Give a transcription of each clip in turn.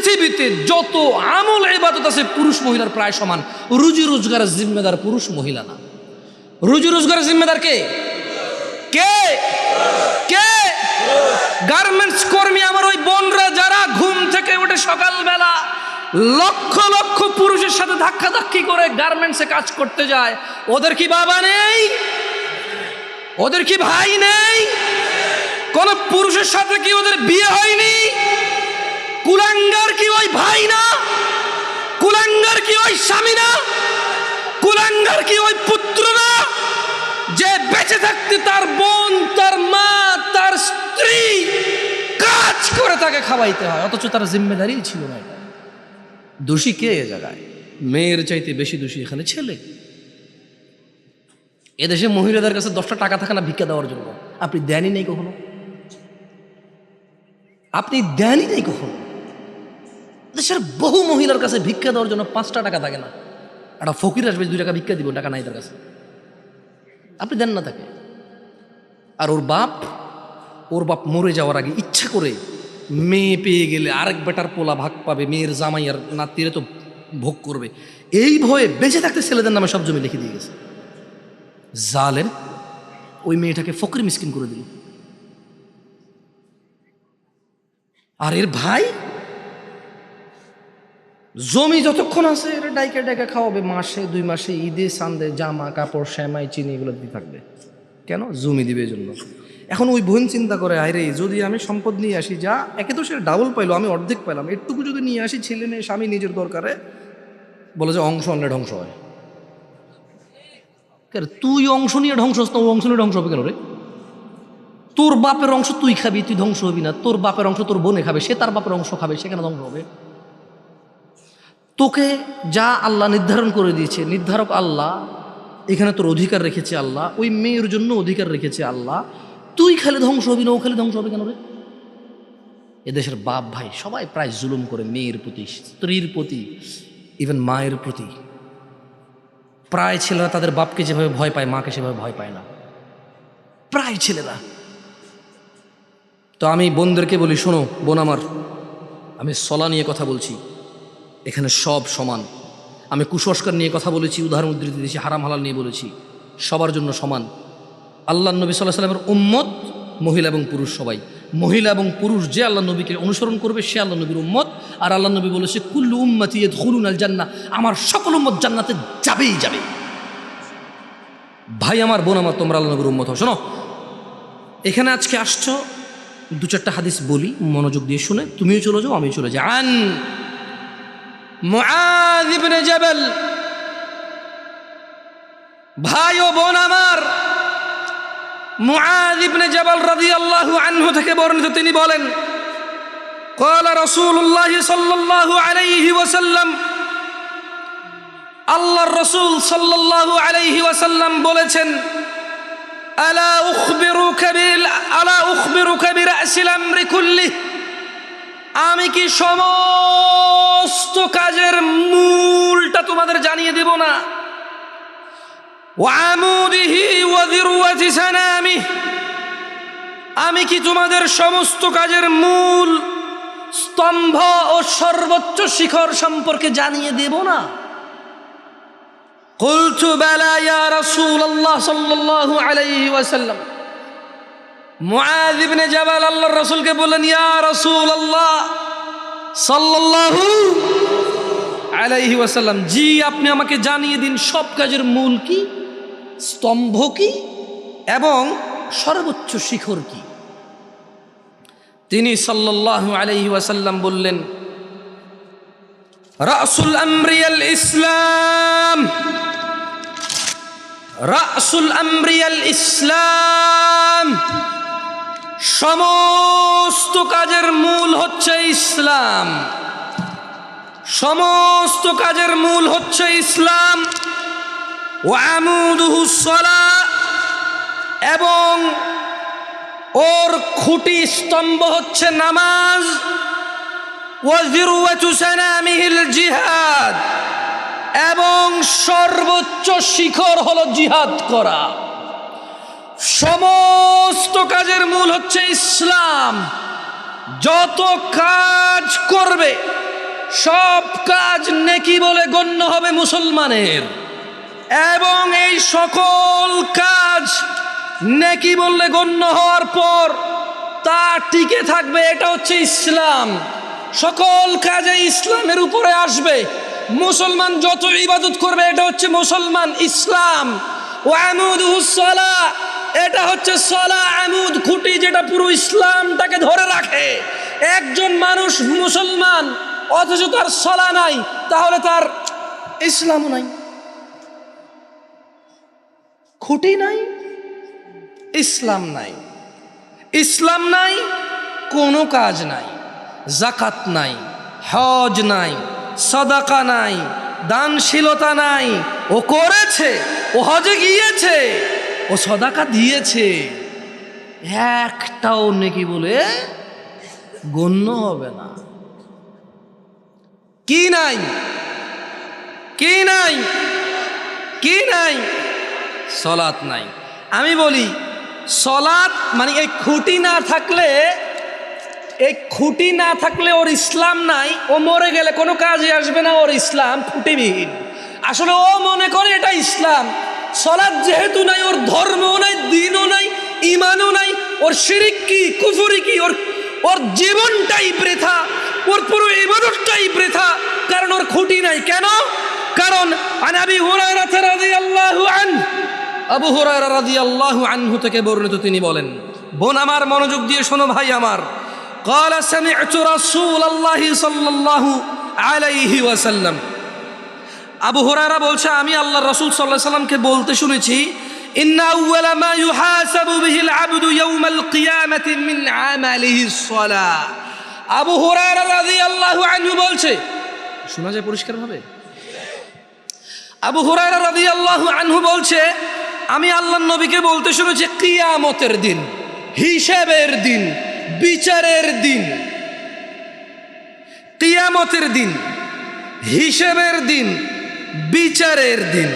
পৃথিবীতে যত আমল ইবাদত আছে পুরুষ মহিলার প্রায় সমান। রুজি রোজগারের জিম্মেদার পুরুষ মহিলা না। রুজি রোজগারের জিম্মেদার কে? কে কে? গার্মেন্টস কর্মী আমার ওই বোনরা যারা ঘুম থেকে উঠে সকালবেলা লক্ষ লক্ষ পুরুষের সাথে ধাক্কাধাক্কি করে গার্মেন্টসে কাজ করতে যায়, ওদের কি বাবা নেই? ওদের কি ভাই নেই? কোন পুরুষের সাথে কি ওদের বিয়ে হয়নি? কুলাঙ্গার কি ওই ভাই না? কুলাঙ্গার কি ওই স্বামী না? কুলাঙ্গার কি ওই পুত্র না যে বেঁচে থাকতে তার বোন, তার মা, তার স্ত্রী কাজ করে তাকে খাওয়াইতে হয়, অথচ তার জিম্মেদারি ছিল না। এটা দোষী কে এ জায়গায়? মেয়ের চাইতে বেশি দোষী এখানে ছেলে। এদেশে মহিলাদের কাছে 10টা টাকা থাকে না ভিক্ষা দেওয়ার জন্য? আপনি দেনই নেই কখনো? আপনি দেনই নেই কখনো? দেশের বহু মহিলার কাছে ভিক্ষা দেওয়ার জন্য 5টা টাকা থাকে না। একটা ফকির আসবে 2 টাকা ভিক্ষা দিব, টাকা নাই তার কাছে, আপনি দেন না তাকে। আর ওর বাপ মরে যাওয়ার আগে ইচ্ছা করে মেয়ে পেয়ে গেলে আরেক বেটার পোলা ভাগ পাবে, মেয়ের জামাই আর নাতিরে তো ভোগ করবে, এই ভয়ে বেঁচে থাকতে ছেলেদের নামে সব জমি লিখে দিয়ে গেছে। জালেম ওই মেয়েটাকে ফকির মিসকিন করে দিল। আর এর ভাই জমি যতক্ষণ আছে এটা ডাইকা ডাইকা খাওয়াবে, মাসে 2 মাসে ঈদে সান্দে জামা কাপড় শ্যামাই চিনি এগুলো দিয়ে থাকবে। কেন? জমি দিবে এই জন্য। এখন ওই বোন চিন্তা করে, আরে যদি আমি সম্পদ নিয়ে আসি, যা একে তো সে ডাবল পাইলো, আমি অর্ধেক পাইলাম, একটুকু যদি নিয়ে আসি, ছেলে মেয়ে স্বামী নিজের দরকারে, বলে যে অংশ আনলে ধ্বংস হয়। তুই অংশ নিয়ে ধ্বংস হস না, ও অংশ নিয়ে ধ্বংস হবে কেন রে? তোর বাপের অংশ তুই খাবি, তুই ধ্বংস হবি না। তোর বাপের অংশ তোর বোনে খাবে, সে তার বাপের অংশ খাবে, সেখানে ধ্বংস হবে। তোকে যা আল্লাহ নির্ধারণ করে দিয়েছে, নির্ধারক আল্লাহ, এখানে তোর অধিকার রেখেছে আল্লাহ, ওই মেয়ের জন্য অধিকার রেখেছে আল্লাহ, তুই খালি ধ্বংস হবি না, ও খালি ধ্বংস হবে কেন রে? এদেশের বাপ ভাই সবাই প্রায় জুলুম করে মেয়ের প্রতি, স্ত্রীর প্রতি, ইভেন মায়ের প্রতি। প্রায় ছেলেরা তাদের বাপকে যেভাবে ভয় পায়, মাকে সেভাবে ভয় পায় না, প্রায় ছেলেরা। তো আমি বোনদেরকে বলি, শোনো বোন আমার, আমি সলা নিয়ে কথা বলছি, এখানে সব সমান। আমি কুসংস্কার নিয়ে কথা বলেছি, উদাহরণ উদ্ধৃতি দিয়েছি, হারাম হালাল নিয়ে বলেছি, সবার জন্য সমান। আল্লাহ নবী সাল্লাল্লাহু আলাইহি ওয়াসাল্লামের উম্মত মহিলা এবং পুরুষ সবাই। মহিলা এবং পুরুষ যে আল্লাহ নবীকে অনুসরণ করবে সে আল্লাহ নবীর উম্মত। আর আল্লাহ নবী বলেছে, কুল্লু উম্মতি ইয়াদখুলুনাল জান্নাহ, আমার সকল উম্মত জান্নাতে যাবেই যাবে। ভাই আমার, বোন আমার, তোমরা আল্লাহ নবীর উম্মত হও। শোনো, এখানে আজকে আসছো, 2-4টা হাদিস বলি, মনোযোগ দিয়ে শুনে তুমিও চলে যাও, আমিও চলে যাই। আন মুআয ইবনে জাবাল, ভাই ও বোন আমার, মুআয ইবনে জাবাল রাদিয়াল্লাহু আনহু থেকে বর্ণিত, তিনি বলেন, ক্বালা রাসূলুল্লাহ সাল্লাল্লাহু আলাইহি ওয়াসাল্লাম, আল্লাহর রাসূল সাল্লাল্লাহু আলাইহি ওয়াসাল্লাম বলেছেন, আলা উখবিরুকা বিরাসিল আমরি কুল্লি, আমি কি সমস্ত কাজের মূলটা তোমাদের জানিয়ে দেব না? ওয়া আমুদিহি ওয়া যিরওয়াতি সানামি, আমি কি তোমাদের সমস্ত কাজের মূল, স্তম্ভ ও সর্বোচ্চ শিখর সম্পর্কে জানিয়ে দেব না? কুলতু বালা ইয়া রাসূলুল্লাহ সাল্লাল্লাহু আলাইহি ওয়াসাল্লাম। মুআয ইবনে জাবাল আল্লাহর রাসূলকে বললেন, ইয়া রাসূলুল্লাহ সাল্লাল্লাহু আলাইহি ওয়াসাল্লাম, জি আপনি আমাকে জানিয়ে দিন সব কাজের মূল কি, স্তম্ভ কি এবং সর্বোচ্চ শিখর কি। তিনি সাল্লাল্লাহু আলাইহি ওয়াসাল্লাম বললেন, রাসুল আমরি আল ইসলাম, রাসুল আমরি আল ইসলাম, সমস্ত কাজের মূল হচ্ছে ইসলাম, সমস্ত কাজের মূল হচ্ছে ইসলাম। ওয়া আমুদুহুস সালাহ, এবং ওর খুঁটি স্তম্ভ হচ্ছে নামাজ। ওয়া যিরওয়াতু সানামিহিল জিহাদ, এবং সর্বোচ্চ শিখর হলো জিহাদ করা। সমস্ত কাজের মূল হচ্ছে ইসলাম। যত কাজ করবে সব কাজ নেকি বলে গণ্য হবে মুসলমানের, এবং এই সকল কাজ নেকি বললে গণ্য হওয়ার পর তা টিকে থাকবে। এটা হচ্ছে ইসলাম। সকল কাজে ইসলামের উপরে আসবে। মুসলমান যত ইবাদত করবে এটা হচ্ছে মুসলমান, ইসলাম। ওয়া আমুদুহুস সালাহ, এটা হচ্ছে সালাহ, আমুদ খুঁটি, যেটা পুরো ইসলামটাকে ধরে রাখে। একজন মানুষ মুসলমান অথচ তার সালাহ নাই, তাহলে তার ইসলামও নাই। খুঁটি নাই, ইসলাম নাই। ইসলাম নাই, কোনো কাজ নাই। যাকাত নাই, হজ নাই, সাদাকা নাই, দানশীলতা নাই। ও করেছে, ও হজে গিয়েছে, ও সাদাকা দিয়েছে, একটাও নেকি বলে গণ্য হবে না। কি নাই? কি নাই? কি নাই? সলাত নাই। আমি বলি সলাত মানে এই খুঁটি না থাকলে, এই খুঁটি না থাকলে ওর ইসলাম নাই। ও মরে গেলে কোনো কাজে আসবে না, ওর ইসলাম খুঁটিবিহীন। আসলে ও মনে করে এটা ইসলাম। সলাত যেহেতু নাই, ওর ধর্মও নাই, দ্বীনও নাই, ঈমানও নাই। ওর শিরিক কি, কুফরি কি, ওর জীবনটাই বৃথা, ওর পুরো ইবাদতটাই বৃথা, কারণ ওর খুঁটি নাই। কেন? কারণ আন আবি হুরায়রা রাদিয়াল্লাহু আনহু, আবু হুরায়রা রাদিয়াল্লাহু আনহু থেকে বর্ণিত, তিনি বলেন, বোন আমার মনোযোগ দিয়ে শোনো, ভাই আমার, قال سمعت رسول الله صلى الله عليه وسلم, আবু হুরায়রা বলছে আমি আল্লাহর রাসূল সাল্লাল্লাহু আলাইহি ওয়াসাল্লামকে বলতে শুনেছি, ইন্না আউওয়ালা মা ইউহাসাবু বিহিল আবদু ইয়াউমাল কিয়ামাতি মিন আমালিহিস সালাহ। আবু হুরায়রা রাদিয়াল্লাহু আনহু বলছে, শোনা যায় পরিষ্কার ভাবে? আবু হুরায়রা রাদিয়াল্লাহু আনহু বলছে আমি আল্লাহর নবীকে বলতে শুনেছি, কিয়ামতের দিন, হিসাবের দিন, বিচারের দিন, কিয়ামতের দিন, হিসাবের দিন, বিচারের দিন,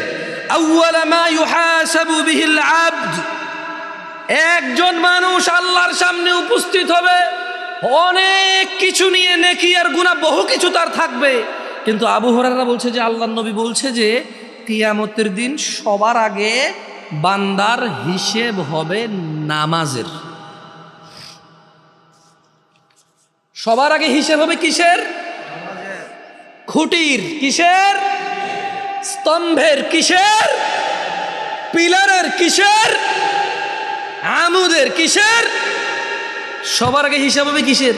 আউওয়ালা মা ইউহাসাবু বিহিল আবদ, একজন মানুষ আল্লাহর সামনে উপস্থিত হবে, অনেক কিছু নিয়ে, নেকি আর গুনাহ বহু কিছু তার থাকবে। কিন্তু আবু হুরায়রা বলছে যে আল্লাহর নবী বলছে যে কিয়ামতের দিন সবার আগে বান্দার হিসেব হবে নামাজের। সবার আগে হিসেব হবে কিসের? খুঁটির। কিসের? স্তম্ভের। কিসের? পিলারের। কিসের? আমুদের। কিসের? সবার আগে হিসাব হবে কিসের?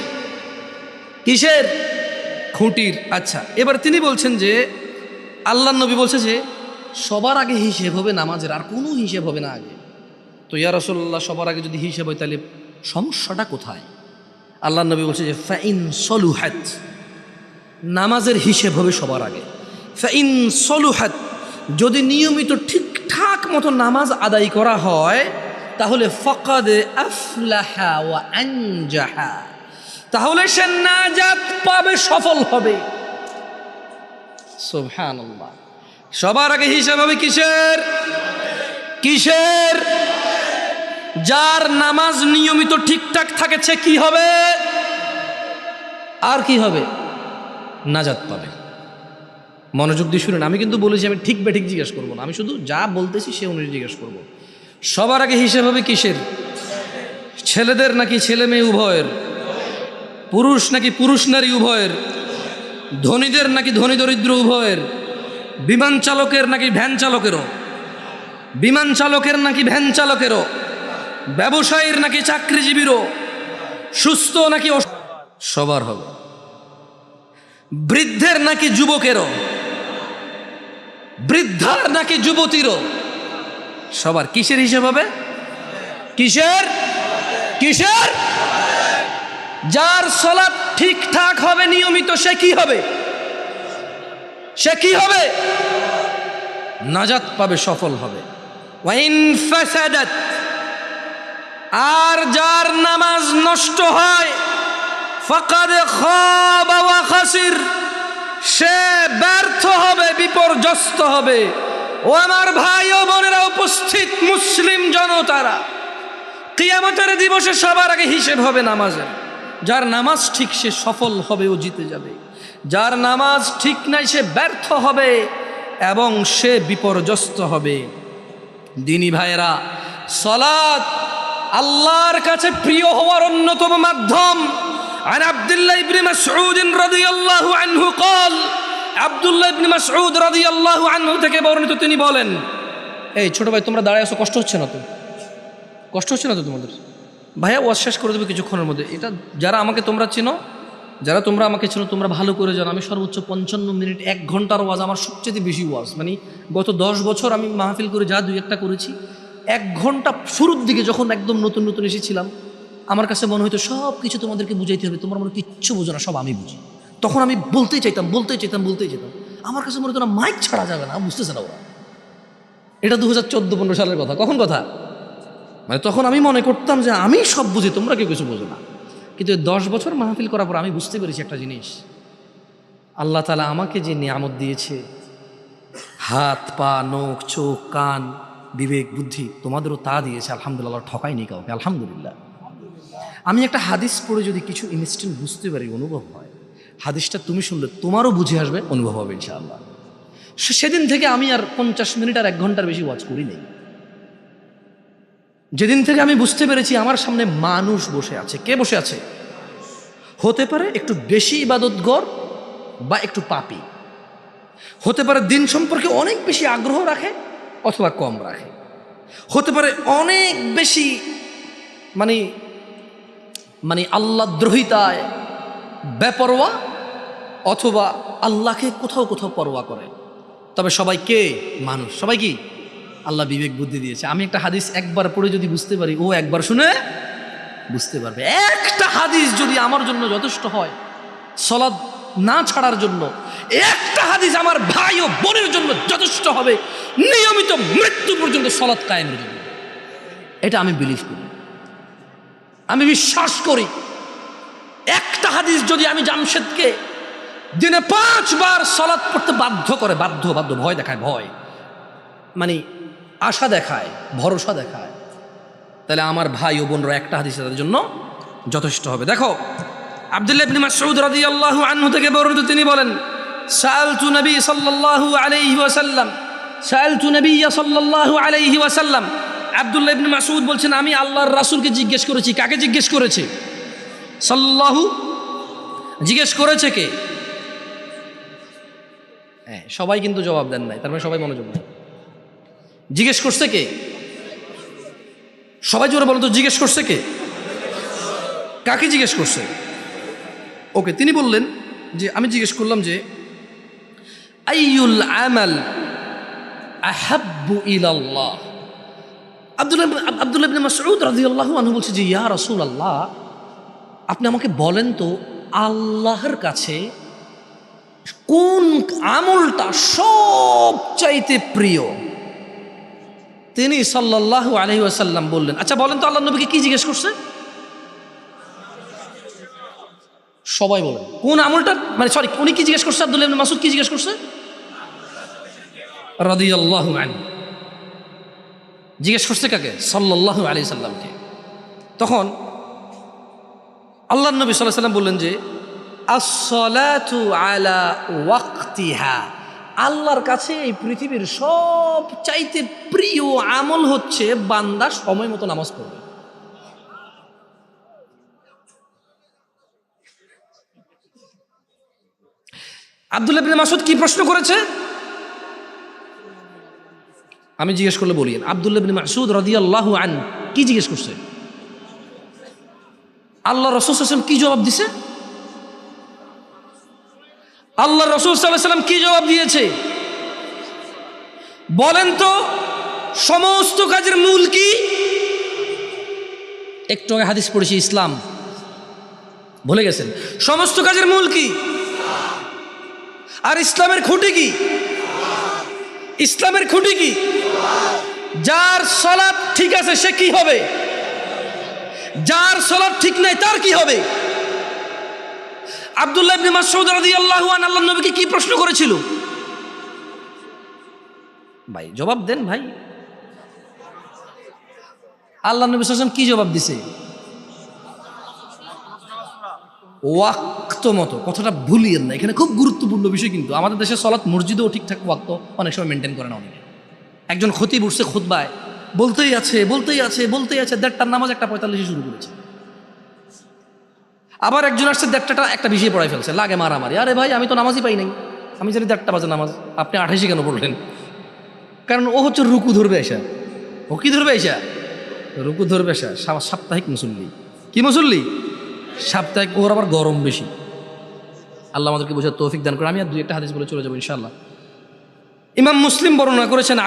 কিসের? খুঁটির। আচ্ছা, এবার তিনি বলছেন যে আল্লাহর নবী বলছে যে সবার আগে হিসেব হবে নামাজের, আর কোনো হিসেব হবে না আগে। তো ইয়া রাসূলুল্লাহ, সবার আগে যদি হিসেব হয় তাহলে সমস্যাটা কোথায়? আল্লাহর নবী বলছে যে ফাইন সলুহাত, নামাজের হিসেব হবে সবার আগে। ফাইন সলুহাত, যদি নিয়মিত ঠিকঠাক মতো নামাজ আদায় করা হয় তাহলে ফাকাদ আফলাহা ওয়া আনজাহা, তাহলে সে নাজাত পাবে, সফল হবে। সুবহানাল্লাহ। সবার আগে হিসাব হবে কিসের? কিসের? যার নামাজ নিয়মিত ঠিকঠাক থাকে সে কি হবে? আর কি হবে? নাজাত পাবে। মনোযোগ দিয়ে শুনুন, আমি কিন্তু বলেছি আমি ঠিক বেঠিক জিজ্ঞেস করবো না, আমি শুধু যা বলতেছি সে অনুযায়ী জিজ্ঞেস করবো। সবার আগে হিসাব হবে কিসের? ছেলেদের নাকি ছেলে মেয়ে উভয়ের? পুরুষ নাকি পুরুষ নারী উভয়ের? ধনীদের নাকি ধনী দরিদ্র উভয়ের? বিমান চালকের নাকি ভ্যান চালকেরও? বিমান চালকের নাকি ভ্যান চালকেরও? ব্যবসায়ীর নাকি চাকরিজীবীরও? সুস্থ নাকি সবার হবে। বৃদ্ধের নাকি যুবকেরও? বৃদ্ধার নাকি যুবতীরও? সবার। কিসের হিসাব হবে? কিসের? কিসের? যার সালাত ঠিকঠাক হবে নিয়মিত সে কি হবে? সে কি হবে? নাজাত পাবে, সফল হবে। ওয়াইন ফাসাদাত, আর যার নামাজ নষ্ট হয়, ফাকাদ খাবা ওয়া খাসির, সে ব্যর্থ হবে, বিপর্যস্ত হবে। ও আমার ভাই ও বোনেরা, উপস্থিত মুসলিম জনতারা, কিয়ামতের দিবসে সবার আগে হিসেব হবে নামাজের। যার নামাজ ঠিক সে সফল হবে, ও জিতে যাবে। যার নামাজ ঠিক নাই সে ব্যর্থ হবে এবং সে বিপর্যস্ত হবে। দিনী ভাইয়েরা, সালাত আল্লাহর কাছে প্রিয় হওয়ার অন্যতম মাধ্যম। عن عبد الله بن مسعود رضي الله عنه قال আব্দুল্লাহ ইবনে মাসউদ রাদিয়াল্লাহু আনহু থেকে বর্ণিত, তিনি বলেন, এই ছোট ভাই তোমরা দাঁড়ায় আছো, কষ্ট হচ্ছে না তো? কষ্ট হচ্ছে না তো তোমাদের? ভাইয়া ওয়াজ শেষ করে দেবে কিছুক্ষণের মধ্যে। এটা যারা আমাকে তোমরা চেনো, যারা তোমরা আমাকে চেনো, তোমরা ভালো করে জানো আমি সর্বোচ্চ 55 মিনিট 1 ঘন্টার ওয়াজ আমার সবচেয়ে বেশি ওয়াজ। মানে গত 10 বছর আমি মাহফিল করে যা 2-1টা করেছি, 1 ঘন্টা শুরুর দিকে যখন একদম নতুন নতুন এসেছিলাম আমার কাছে মনে হতো সব কিছু তোমাদেরকে বুঝাইতে হবে, তোমরা মনে কিচ্ছু বোঝো না, সব আমি বুঝি। তখন আমি বলতেই চাইতাম। আমার কাছে মনে হতো না মাইক ছাড়া যাবে না, বুঝতেছে না ওরা। এটা 2014-15 সালের কথা। কখন কথা? মানে তখন আমি মনে করতাম যে আমি সব বুঝি, তোমরা কেউ কিছু বোঝো না। কিন্তু 10 বছর মাহফিল করার পর আমি বুঝতে পেরেছি একটা জিনিস, আল্লাহ তাআলা আমাকে যে নিয়ামত দিয়েছে, হাত পা নখ চোখ কান বিবেক বুদ্ধি, তোমাদেরও তা দিয়েছে। আলহামদুলিল্লাহ, ঠকাইনি কাউকে, আলহামদুলিল্লাহ। আমি একটা হাদিস পড়ে যদি কিছু ইনস্ট্যান্ট বুঝতে পারি, অনুভব হয়, হাদিসটা তুমি শুনলে তোমারও বুঝে আসবে, অনুভব হবে ইনশাআল্লাহ। সেদিন থেকে আমি আর 50 মিনিট আর 1 ঘন্টার বেশি ওয়াজ করি নাই। যেদিন থেকে আমি বুঝতে পেরেছি আমার সামনে মানুষ বসে আছে। কে বসে আছে? হতে পারে একটু বেশি ইবাদতগর বা একটু পাপী, হতে পারে দিন সম্পর্কে অনেক বেশি আগ্রহ রাখে অথবা কম রাখে, হতে পারে অনেক বেশি মানে আল্লাহদ্রোহিতায় বেপরোয়া, অথবা আল্লাহকে কোথাও কোথাও পরোয়া করে। তবে সবাই কে? মানুষ। সবাই কি? আল্লাহ বিবেক বুদ্ধি দিয়েছে। আমি একটা হাদিস একবার পড়ে যদি বুঝতে পারি, ও একবার শুনে বুঝতে পারবে। একটা হাদিস যদি আমার জন্য যথেষ্ট হয় সালাত না ছাড়ার জন্য, একটা হাদিস আমার ভাই ও বোনের জন্য যথেষ্ট হবে নিয়মিত মৃত্যু পর্যন্ত সালাত কায়েমের জন্য। এটা আমি বিলিভ করি, আমি বিশ্বাস করি। একটা হাদিস যদি আমি জামশেদকে দিনে 5 বার সালাত পড়তে বাধ্য করে, বাধ্য ভয় দেখায়, ভয় মানে আশা দেখায়, ভরসা দেখায়, তাহলে আমার ভাই ও বোনরা একটা হাদিস তাদের জন্য যথেষ্ট হবে। দেখো, আব্দুল্লাহ ইবনে মাসউদ রাদিয়াল্লাহু আনহু থেকে বর্ণিত, তিনি বলেন, সাআলতু নবী সাল্লাল্লাহু আলাইহি ওয়াসাল্লাম, সাআলতু নবী সাল্লাল্লাহু আলাইহি ওয়াসাল্লাম। আব্দুল্লাহ ইবনে মাসউদ বলছেন, আমি আল্লাহর রাসূলকে জিজ্ঞেস করেছি। কাকে জিজ্ঞেস করেছে? সাল্লাল্লাহু। জিজ্ঞেস করেছে কে? হ্যাঁ, সবাই কিন্তু জবাব দেন নাই, তার মানে সবাই মনোযোগ নেই। জিজ্ঞেস করছে কে? সবাই জোরে বলেন তো, জিজ্ঞেস করছে কে? কাকে জিজ্ঞেস করছে? ওকে, তিনি বললেন যে আমি জিজ্ঞেস করলাম যে আইয়ুল আমাল আহাব্বু ইলাল্লাহ। আব্দুল্লাহ ইবনে মাসউদ রাদিয়াল্লাহু আনহু বলছে যে ইয়া রাসূলুল্লাহ, আপনি আমাকে বলেন তো আল্লাহর কাছে কোন আমলটা সবচাইতে প্রিয়? তিনি সাল্লাল্লাহু আলাইহি ওয়াসাল্লাম বললেন, আচ্ছা বলেন তো আল্লাহর নবীকে কি জিজ্ঞেস করছে? সবাই বলেন কোন আমলটা, মানে সরি, উনি কি জিজ্ঞেস করছে? আব্দুল্লাহ ইবনে মাসউদ কি জিজ্ঞেস করছে রাদিয়াল্লাহু আনহু? জিজ্ঞেস করছে কাকে? সাল্লাল্লাহু আলাইহি সাল্লামকে। তখন আল্লাহর নবী সাল্লাল্লাহু আলাইহি সাল্লাম বললেন যে আসসালাতু আলা ওয়াক্তিহা, আল্লাহর কাছে এই পৃথিবীর সব চাইতে প্রিয় আমল হচ্ছে বান্দা সময় মতো নামাজ পড়বে। আব্দুল্লাহ ইবনে মাসউদ কি প্রশ্ন করেছে? আমি জিজ্ঞেস করলে বলি, আব্দুল্লাহ ইবনে মাসউদ রাদিয়াল্লাহু আনহু কি জিজ্ঞেস করছে? আল্লাহ রাসূল সাল্লাল্লাহু আলাইহি ওয়াসাল্লাম কি জবাব দিছে? আল্লাহ রাসূল সাল্লাল্লাহু আলাইহি ওয়াসাল্লাম কি জবাব দিয়েছে বলেন তো? সমস্ত কাজের মূল কি? একটু আগে হাদিস পড়েছি, ইসলাম। ভুলে গেছেন? সমস্ত কাজের মূল কি? আর ইসলামের খুঁটি কি? ইসলামের খুঁটি কি? যার সালাত ঠিক আছে সে কি হবে? যার সালাত ঠিক নাই তার কি হবে? আব্দুল্লাহ ইবনে মাসউদ রাদিয়াল্লাহু আনহু আল্লাহর নবীকে কি প্রশ্ন করেছিল? ভাই জবাব দেন ভাই। আল্লাহর নবী সাল্লাল্লাহু আলাইহি ওয়াসাল্লাম কি জবাব দিছে? ওয়াক্ত বাস্তবমতো, কথাটা ভুলিয়েন না, এখানে খুব গুরুত্বপূর্ণ বিষয়। কিন্তু আমাদের দেশে সলাৎ মসজিদেও ঠিকঠাক ওয়াক্ত অনেক সময় মেনটেন করে না অনেকে। একজন খতিব উঠছে খুতবায়, বলতেই আছে 1:30টার নামাজ 1:45 শুরু করেছে। আবার একজন আসছে 1:30টা একটা বিষয় পড়াই ফেলছে, লাগে মারামারি। আরে ভাই, আমি তো নামাজই পাই নাই, আমি জানি 1:30 বাজে নামাজ, আপনি 28 কেন পড়লেন? কারণ ও হচ্ছে রুকু ধরবে এসা। ও কি ধরবে এসা? রুকু ধরবে এসা। সাপ্তাহিক মুসল্লি। কি মুসল্লি? সাপ্তাহিক। ওর আবার গরম বেশি। আল্লাহ আমাদেরকে বোঝার তৌফিক দান করে। আমি আর 2-1টা হাদিস বলে চলে যাবো ইনশাআল্লাহ। ইমাম মুসলিম বর্ণনা করেছেন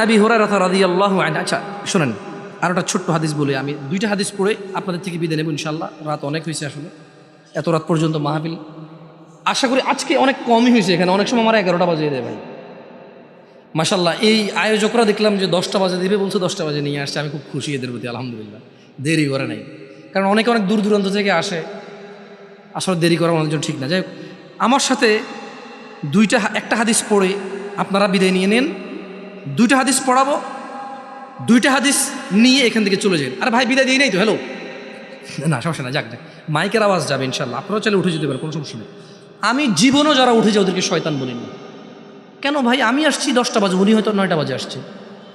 আবি হুরায়রা রাদিয়াল্লাহু আনহু। আচ্ছা শোনেন, আর একটা ছোট্ট হাদিস বলে আমি 2টা হাদিস পড়ে আপনাদের থেকে বিদায় নেব ইনশাআল্লাহ। রাত অনেক হয়েছে, আসলে এত রাত পর্যন্ত মাহফিল আশা করি আজকে অনেক কমই হয়েছে। এখানে অনেক সময় আমার 11টা বাজিয়ে দেয় ভাই। মাশাল্লাহ, এই আয়োজকরা দেখলাম যে 10টা বাজে দিবে বলছে, 10টা বাজে নিয়ে আসছে। আমি খুব খুশি এদের প্রতি, আলহামদুলিল্লাহ। দেরি করে নাই, কারণ অনেক দূর দূরান্ত থেকে আসে, আসলে দেরি করা অনেকজন ঠিক না। যাই হোক, আমার সাথে একটা হাদিস পড়ে আপনারা বিদায় নিয়ে নেন। 2টা হাদিস পড়াবো, 2টা হাদিস নিয়ে এখান থেকে চলে যান। আরে ভাই, বিদায় দিই নাই তো? হ্যালো, না সমস্যা না, যাক মাইকের আওয়াজ যাবে ইনশাল্লাহ। আপনারাও চাইলে উঠে যেতে পারেন, কোনো সমস্যা নেই। আমি জীবনও যারা উঠে যায় ওদেরকে শয়তান বলিনি। কেন ভাই? আমি আসছি 10টা বাজে, উনি হয়তো 9টা বাজে আসছে,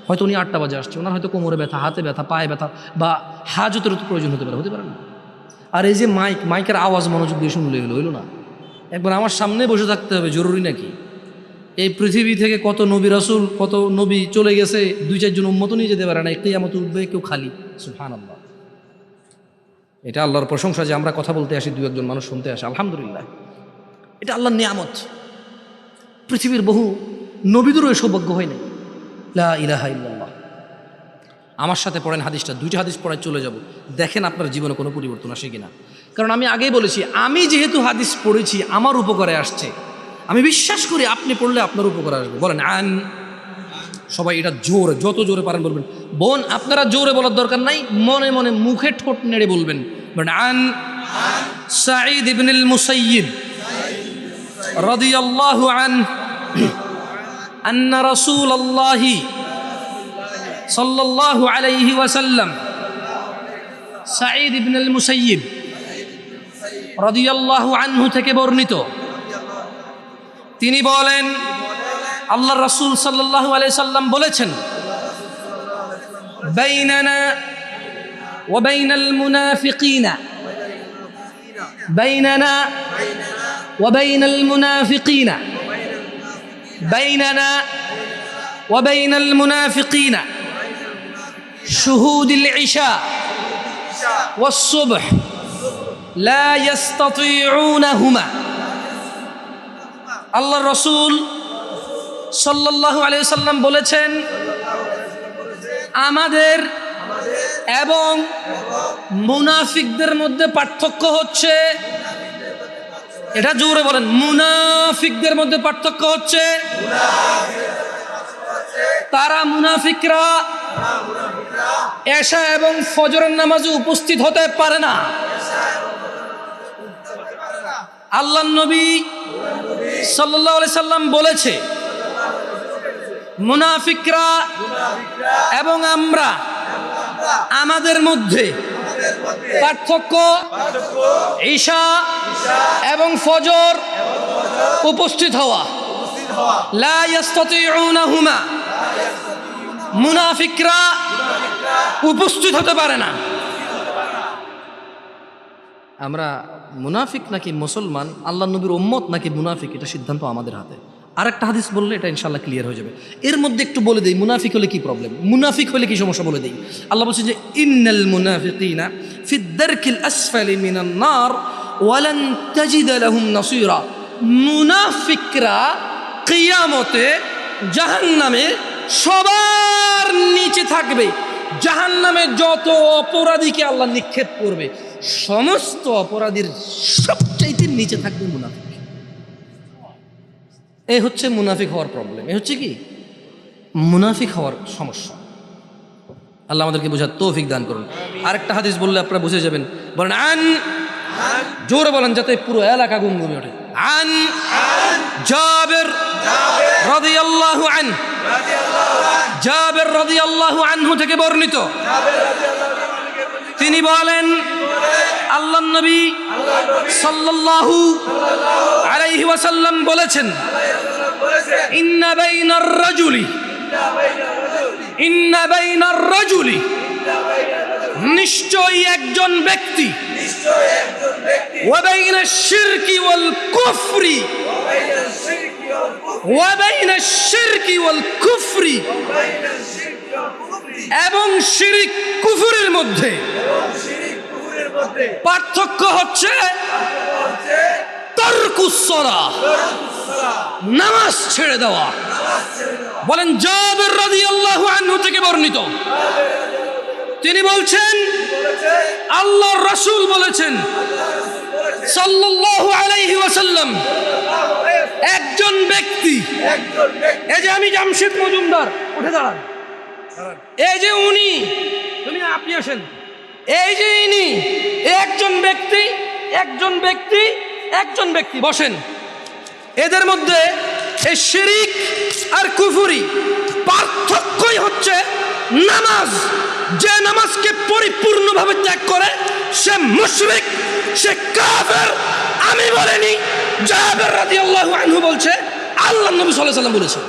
হয়তো উনি 8টা বাজে আসছে। ওনার হয়তো কোমরে ব্যথা, হাতে ব্যথা, পায়ে ব্যথা, বা হাজতের প্রয়োজন হতে পারে না? আর এই যে মাইকের আওয়াজ মনোযোগ দিয়ে শুনলে হইলো না? একবার আমার সামনে বসে থাকতে হবে, জরুরি নাকি? এই পৃথিবী থেকে কত নবী রাসূল, কত নবী চলে গেছে, 2-4 জন উম্মত নিয়ে যেতে পারে না। কিয়ামত উঠবে কেউ খালি। সুবহানাল্লাহ। এটা আল্লাহর প্রশংসা যে আমরা কথা বলতে আসি, 2-1 জন মানুষ শুনতে আসে, আলহামদুলিল্লাহ। এটা আল্লাহর নিয়ামত। পৃথিবীর বহু নবীদেরও এই সৌভাগ্য হয় নাই। লা ইলাহা ইল্লাল্লাহ। আমার সাথে পড়েন হাদিসটা, 2টা হাদিস পড়ায় চলে যাব। দেখেন আপনার জীবনে কোনো পরিবর্তন আসে কিনা। কারণ আমি আগেই বলেছি, আমি যেহেতু হাদিস পড়েছি আমার উপকারে আসছে, আমি বিশ্বাস করি আপনি পড়লে আপনার উপকারে আসবে। বলেন আন। সবাই এটা জোরে, যত জোরে পারেন বলবেন। বোন, আপনারা জোরে বলার দরকার নাই, মনে মনে মুখে ঠোঁট নেড়ে বলবেন। বলেন আন সাঈদ ইবনুল মুসাইয়িব রাদিয়াল্লাহু আনহু আন্না রাসূলুল্লাহি সাল্লাল্লাহু আলাইহি ওয়াসাল্লাম, সাঈদ ইবনুল মুসাইয়িব রাদিয়াল্লাহু আনহু থেকে বর্ণিত, তিনি বলেন আল্লাহর রাসূল সাল্লাল্লাহু আলাইহি সাল্লাম বলেছেন, বাইনানা ওয়া বাইনাল মুনাফিকিনা, বাইনানা ওয়া বাইনাল মুনাফিকিনা, বাইনানা ওয়া বাইনাল মুনাফিকিনা শুহুদুল ইশা ওয়াস সুবহ লা ইস্তাতিউনাহুমা। আল্লাহর রাসূল সাল্লাল্লাহু আলাইহি সাল্লাম বলেছেন, আমাদের এবং মুনাফিকদের মধ্যে পার্থক্য হচ্ছে, এটা জোরে বলেন, মুনাফিকদের মধ্যে পার্থক্য হচ্ছে, তারা মুনাফিকরা এশা এবং ফজরের নামাজে উপস্থিত হতে পারে না। আল্লাহর নবী সাল্লাল্লাহু আলাইহি সাল্লাম বলেছে, মুনাফিকরা এবং আমরা, আমাদের মধ্যে পার্থক্য ঈশা এবং ফজর উপস্থিত হওয়া। লা ইস্তাতিউনাহুমা, মুনাফিকরা উপস্থিত হতে পারে না। আমরা মুনাফিক নাকি মুসলমান, আল্লাহর নবীর উম্মত নাকি মুনাফিক, এটা সিদ্ধান্ত আমাদের হাতে। আরেকটা হাদিস বললে এটা ইনশাআল্লাহ ক্লিয়ার হয়ে যাবে। এর মধ্যে একটু বলে দেই, মুনাফিক হলে কি প্রবলেম, মুনাফিক হলে কি সমস্যা বলে দেই। আল্লাহ বলছে যে ইন্নাল মুনাফিকিনা ফিদ দারকিল আসফালি মিনান নার ওয়া লান তাজিদ লাহুম নাসীরা। মুনাফিকরা কিয়ামতে জাহান্নামে সবার নিচে থাকবে। জাহান্নামে যত অপরাধীকে আল্লাহ নিক্ষেপ করবে, সমস্ত অপরাধীর সবচাইতে নিচে থাকবে মুনাফিক। এই হচ্ছে মুনাফিক হওয়ার প্রবলেম, এই হচ্ছে কি মুনাফিক হওয়ার সমস্যা। আল্লাহ আমাদেরকে বোঝার তৌফিক দান করুন। আরেকটা হাদিস বললে আপনারা বুঝে যাবেন। বলেন আন, জোরে বলেন যাতে পুরো এলাকা গুমগুমে ওঠে। আন জাবির রাদিয়াল্লাহু আনহু, জাবির রাদিয়াল্লাহু আনহু থেকে বর্ণিত, তিনি বলেন, আল্লাহর নবী সাল্লাল্লাহু আলাইহি ওয়াসাল্লাম বলেছেন, ইন্না বাইনার রাজুলি নিশ্চয়ই একজন ব্যক্তি ওয়া বাইনাশ শিরকি ওয়াল কুফরি এবং শিরক কুফরের মধ্যে পার্থক্য হচ্ছে তারকুস সালাহ, নামাজ ছেড়ে দেওয়া। বলেন, জাবের রাদিয়াল্লাহু আনহু থেকে বর্ণিত, তিনি বলছেন আল্লাহর রাসূল বলেছেন সাল্লাল্লাহু আলাইহি ওয়াসাল্লাম, একজন ব্যক্তি, এই যে আমি জামশেদ মজুমদার, উঠে দাঁড়ান, এই যে উনি, তুমি আপনি আসেন, এই যে ইনি, একজন ব্যক্তি বসেন। এদের মধ্যে এই শিরক আর কুফরি পার্থক্যই হচ্ছে নামাজ। যে নামাজকে পরিপূর্ণভাবে ত্যাগ করে সে মুশরিক, সে কাফের। আমি বলিনি, জাবের রাদিয়াল্লাহু আনহু বলছে, আল্লাহর নবী সাল্লাল্লাহু আলাইহি ওয়াসাল্লাম বলেছেন।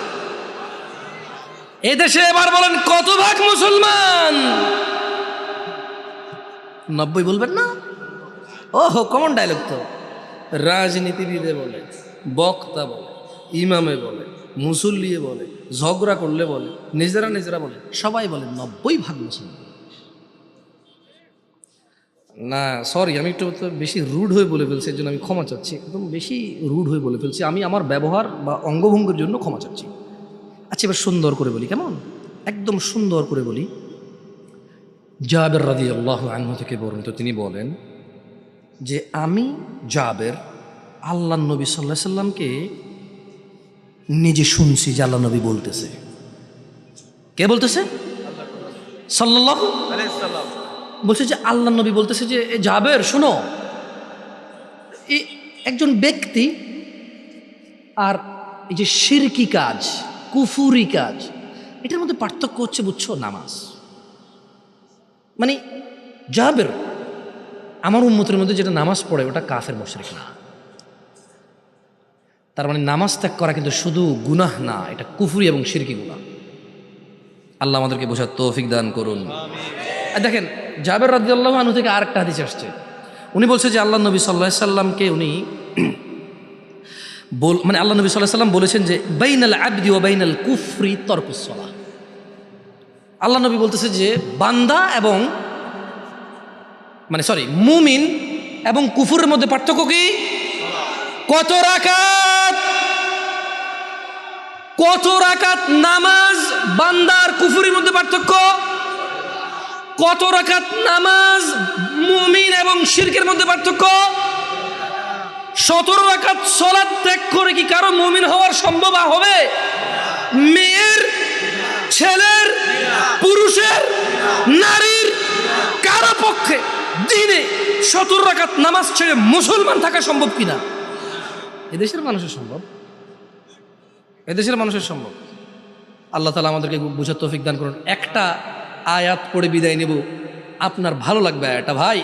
এদেশে এবার বলেন কত ভাগ মুসলমান? 90 বলবেন না? ওহো, কমন ডায়লগ তো। রাজনীতিবিদে বলে, বক্তা বলে, ইমামে বলে, মুসল্লিয়ে বলে, ঝগড়া করলে বলে, নিজেরা বলে, সবাই বলে 90 ভাগ মুসলমান। না সরি, আমি একটু বেশি রুড হয়ে বলে ফেলছি, এর জন্য আমি ক্ষমা চাচ্ছি। একদম বেশি রুড হয়ে বলে ফেলছি, আমি আমার ব্যবহার বা অঙ্গভঙ্গির জন্য ক্ষমা চাচ্ছি। আচ্ছা, এবার সুন্দর করে বলি, কেমন? একদম সুন্দর করে বলি। জাবের রাদিয়াল্লাহু আনহু থেকে বর্ণিত, তিনি বলেন যে আমি জাবের আল্লাহর নবী সাল্লাল্লাহু আলাইহি সাল্লামকে নিজে শুনছি যে আল্লাহ নবী বলতেছে। কে বলতেছে? সাল্লাল্লাহু আলাইহি সাল্লাম বলছে যে আল্লাহ নবী বলতেছে যে জাবের শোনো, একজন ব্যক্তি আর এই যে শিরকি কাজ, কুফুরি কাজ, এটার মধ্যে পার্থক্য হচ্ছে, বুঝছো, নামাজ। মানে জাবের আমার উম্মতের মধ্যে যেটা নামাজ পড়ে ওটা কাফের মুশরিক না। তার মানে নামাজ ত্যাগ করা কিন্তু শুধু গুনাহ না, এটা কুফরি এবং শিরকি গুনাহ। আল্লাহ আমাদেরকে বোঝার তৌফিক দান করুন। আর দেখেন, জাবের রাদিয়াল্লাহু আনহু থেকে আরেকটা হাদিস আসছে। উনি বলছে যে আল্লাহ নবী সাল্লাল্লাহু আলাইহি সাল্লামকে উনি মানে আল্লাহ নবী সাল্লাল্লাহু আলাইহি সাল্লাম বলেছেন যে বাইনাল আবদি ওয়া বাইনাল কুফরি তারকুস সালাহ। আল্লাহ নবী বলতেছে যে বান্দা এবং মুমিন এবং কুফরের মধ্যে পার্থক্য কি? কত রাকাত নামাজ বান্দার কুফরের মধ্যে পার্থক্য? কত রাকাত নামাজ মুমিন এবং শিরকের মধ্যে পার্থক্য? 17 রাকাত সালাত ত্যাগ করে কি কারো মুমিন হওয়ার সম্ভব হবে? মেয়ের, ছেলের, পুরুষের, নারীর কারো পক্ষে দিনে 17 রাকাত নামাজ ছেড়ে মুসলমান থাকা সম্ভব কিনা? এদেশের মানুষের সম্ভব, এদেশের মানুষের সম্ভব। আল্লাহ তাআলা আমাদেরকে বুঝার তৌফিক দান করুন। একটা আয়াত পড়ে বিদায় নেব, আপনার ভালো লাগবে আয়াতটা। ভাই,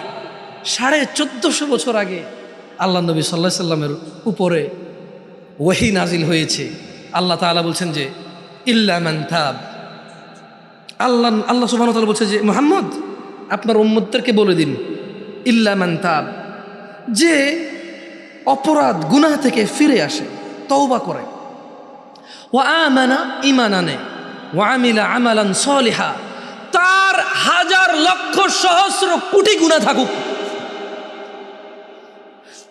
1450 বছর আগে আল্লাহ নবী সাল্লাল্লাহু আলাইহি সাল্লামের উপরে ওহী নাজিল হয়েছে। আল্লাহ তাআলা বলছেন যে ইল্লা মান তাব। আল্লাহ সুবহানাহু ওয়া তাআলা বলছে যে মুহাম্মদ, আপনার উম্মতদেরকে বলে দিন, ইল্লা মান তাব, যে অপরাধ গুনাহ থেকে ফিরে আসে, তওবা করে, ওয়া আমানা, ঈমান আনে, ওয়া আমিলা আমালান সালিহা, তার হাজার লক্ষ সহস্র কোটি গুনাহ থাকুক,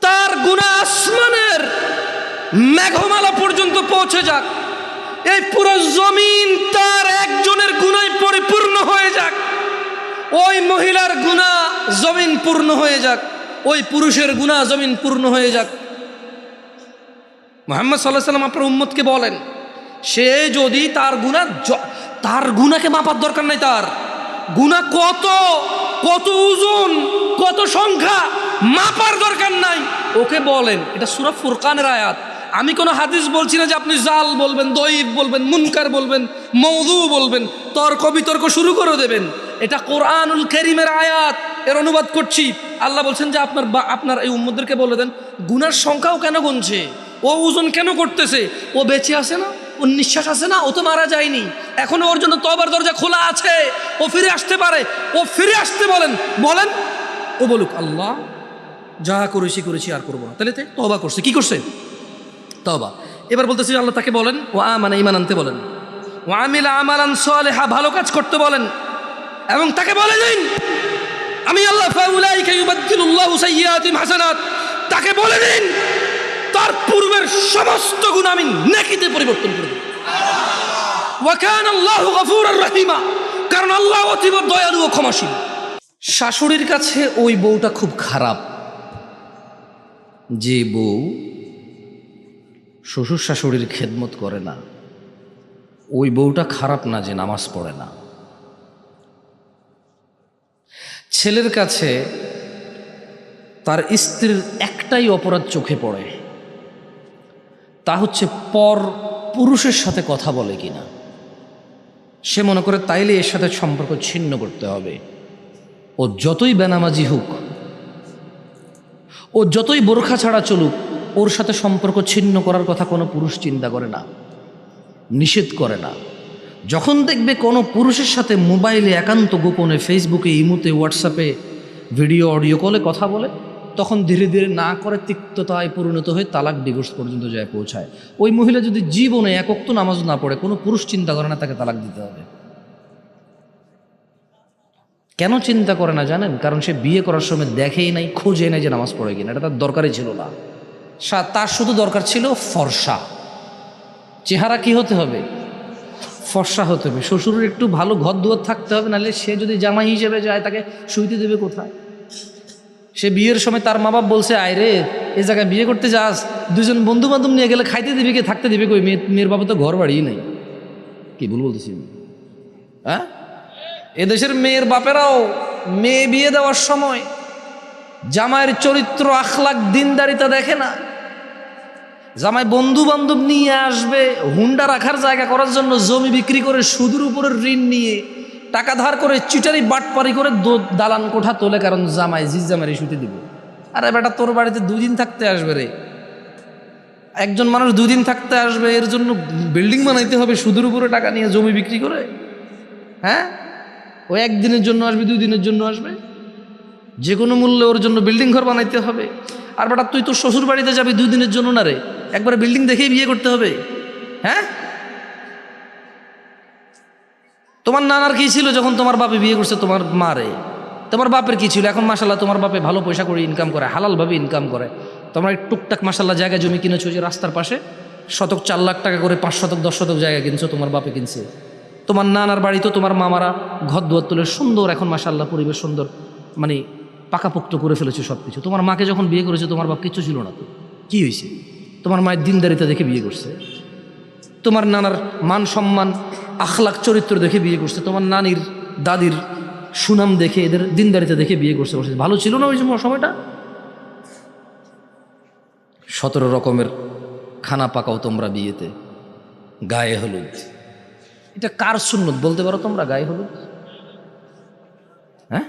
তার গুনাহ আসমানের মেঘমালা পর্যন্ত পৌঁছে যাক, এই পুরো জমিন তার একজনের গুনায় পরিপূর্ণ হয়ে যাক, ওই মহিলার গুনাহ জমিন পূর্ণ হয়ে যাক, ওই পুরুষের গুনাহ জমিন পূর্ণ হয়ে যাক। মুহাম্মদ সাল্লাল্লাহু আলাইহি সাল্লাম আপনার উম্মতকে বলেন, সে যদি তার গুনাহকে মাপার দরকার নাই, তার গুনাহ কত ওজন, কত সংখ্যা মাপার দরকার নাই, ওকে বলেন। এটা সূরা ফুরকানের আয়াত। আমি কোনো হাদিস বলছি না যে আপনি জাল বলবেন, দঈফ বলবেন, মুনকার বলবেন, মওযু বলবেন, তর্ক বিতর্ক শুরু করে দেবেন। এটা কোরআনুল কারীমের আয়াত। এর অনুবাদ করছি। আল্লাহ বলছেন যে আপনার এই উম্মতদেরকে বলে দেন, গুনার সংখ্যাও কেন গুনছে, ও ওজন কেন করতেছে, ও বেঁচে আছে না, ও নিঃশ্বাস আছে না, ও তো মারা যায়নি, এখনো ওর জন্য তওবার দরজা খোলা আছে, ও ফিরে আসতে পারে, ও ফিরে আসতে বলেন। ও বলুক আল্লাহ যা করেছি আর করবো না। তাহলে তওবা করছে, কি করছে? তওবা। এবার বলতেছি আল্লাহ তাকে বলেন ও আমানা, ঈমান আনতে বলেন, ও আমিলা আমালান সালিহা, ভালো কাজ করতে বলেন, এবং তাকে বলে দিন আমি আল্লাহ ফাউলাইকা ইউবাদদিলুল্লাহু সাইয়্যাতিহিম হাসানাত, তাকে বলে দিন তার পূর্বের সমস্ত গুনাহ আমি নেকিতে পরিবর্তন করে দেব। ওয়া কানা আল্লাহু গফুরার রহিমা, কারণ আল্লাহ অতীব দয়ালু ও ক্ষমাশীল। শাশুড়ির কাছে ওই বউটা খুব খারাপ, যে বউ শ্বশুর শাশুড়ির খেদমত করে না, ওই বউটা খারাপ না যে নামাজ পড়ে না। ছেলের কাছে তার স্ত্রীর একটাই অপরাধ চোখে পড়ে, তা হচ্ছে পর পুরুষের সাথে কথা বলে কিনা। সে মনে করে তাইলে এর সাথে সম্পর্ক ছিন্ন করতে হবে। ও যতই বেনামাজি হোক, ও যতই বোরখা ছাড়া চলুক, ওর সাথে সম্পর্ক ছিন্ন করার কথা কোনো পুরুষ চিন্তা করে না, নিষেধ করে না। যখন দেখবে কোনো পুরুষের সাথে মোবাইলে একান্ত গোপনে, ফেসবুকে, ইমুতে, হোয়াটসঅ্যাপে, ভিডিও অডিও কলে কথা বলে, তখন ধীরে ধীরে না করে তিক্ততায় পরিণত হয়ে তালাক, ডিভোর্স পর্যন্ত যায় পৌঁছায়। ওই মহিলা যদি জীবনে এক ওয়াক্ত নামাজ না পড়ে, কোনো পুরুষ চিন্তা করে না তাকে তালাক দিতে হবে। কেন চিন্তা করে না জানেন? কারণ সে বিয়ে করার সময় দেখেই নাই, খোঁজে নাই যে নামাজ পড়ে কিনা, এটা তার দরকারই ছিল না। তার শুধু দরকার ছিল ফর্সা চেহারা। কি হতে হবে? ফর্সা হতে হবে। শ্বশুরের একটু ভালো ঘর দুয়ার থাকতে হবে, নাহলে সে যদি জামাই হিসেবে যায় তাকে শুইতে দেবে কোথায়? সে বিয়ের সময় তার মা বাপ বলছে আয় রে এ জায়গায় বিয়ে করতে যাস, দুজন বন্ধু বান্ধব নিয়ে গেলে খাইতে দিবে কে, থাকতে দিবে কই? মেয়ের বাবা তো ঘর বাড়িই নাই। কি ভুল বলতেছি? হ্যাঁ, এদেশের মেয়ের বাপেরাও মেয়ে বিয়ে দেওয়ার সময় জামাইয়ের চরিত্র, আখলাক, দিনদারিতা দেখে না। জামাই বন্ধু বান্ধব নিয়ে আসবে, হুন্ডা রাখার জায়গা করার জন্য জমি বিক্রি করে, সুদের উপরের ঋণ নিয়ে, টাকা ধার করে, চিটারি বাটপারি করে দালান কোঠা তোলে, কারণ জামাই জামাই শুতে দিব। আরে বেটা, তোর বাড়িতে 2 দিন থাকতে আসবে রে, একজন মানুষ 2 দিন থাকতে আসবে, এর জন্য বিল্ডিং বানাইতে হবে সুদের উপরে টাকা নিয়ে, জমি বিক্রি করে? হ্যাঁ, ও 1 দিনের জন্য আসবে, 2 দিনের জন্য আসবে, যে কোনো মূল্যে ওর জন্য বিল্ডিং ঘর বানাইতে হবে। আর বেটা, তুই তোর শ্বশুর বাড়িতে যাবি 2 দিনের জন্য না রে, একবারে বিল্ডিং দেখেই বিয়ে করতে হবে। হ্যাঁ, তোমার নানার কি ছিল যখন তোমার বাপে বিয়ে করছে তোমার মারে? তোমার বাপের কি ছিল? এখন মাশাল্লাহ তোমার বাপে ভালো পয়সা করে ইনকাম করে, হালালভাবে ইনকাম করে। তোমরা টুকটাক মাশাল্লাহ জায়গা জমি কিনেছো, যে রাস্তার পাশে শতক 4 লাখ টাকা করে 5 শতক 10 শতক জায়গা কিনছো, তোমার বাপে কিনছে। তোমার নানার বাড়িতে তোমার মামারা ঘর দুয়ার তুলে সুন্দর, এখন মাশাল্লাহ পরিবেশ সুন্দর, মানে পাকাপোক্ত করে ফেলেছে সব কিছু। তোমার মাকে যখন বিয়ে করেছে তোমার বাপ কিচ্ছু ছিল না, তো কি হয়েছে? তোমার মায়ের দিনদারিতা দেখে বিয়ে করছে, তোমার নানার মান সম্মান, আখলাক, চরিত্র দেখে বিয়ে করছে, তোমার নানির দাদির সুনাম দেখে, এদের দিনদারিতা দেখে বিয়ে করছে। ভালো ছিল না ওই সময়টা? 17 রকমের খানা পাকাও তোমরা বিয়েতে, গায়ে হলুদ। এটা কার সুন্নত বলতে পারো তোমরা? গায়ে হলুদ, হ্যাঁ,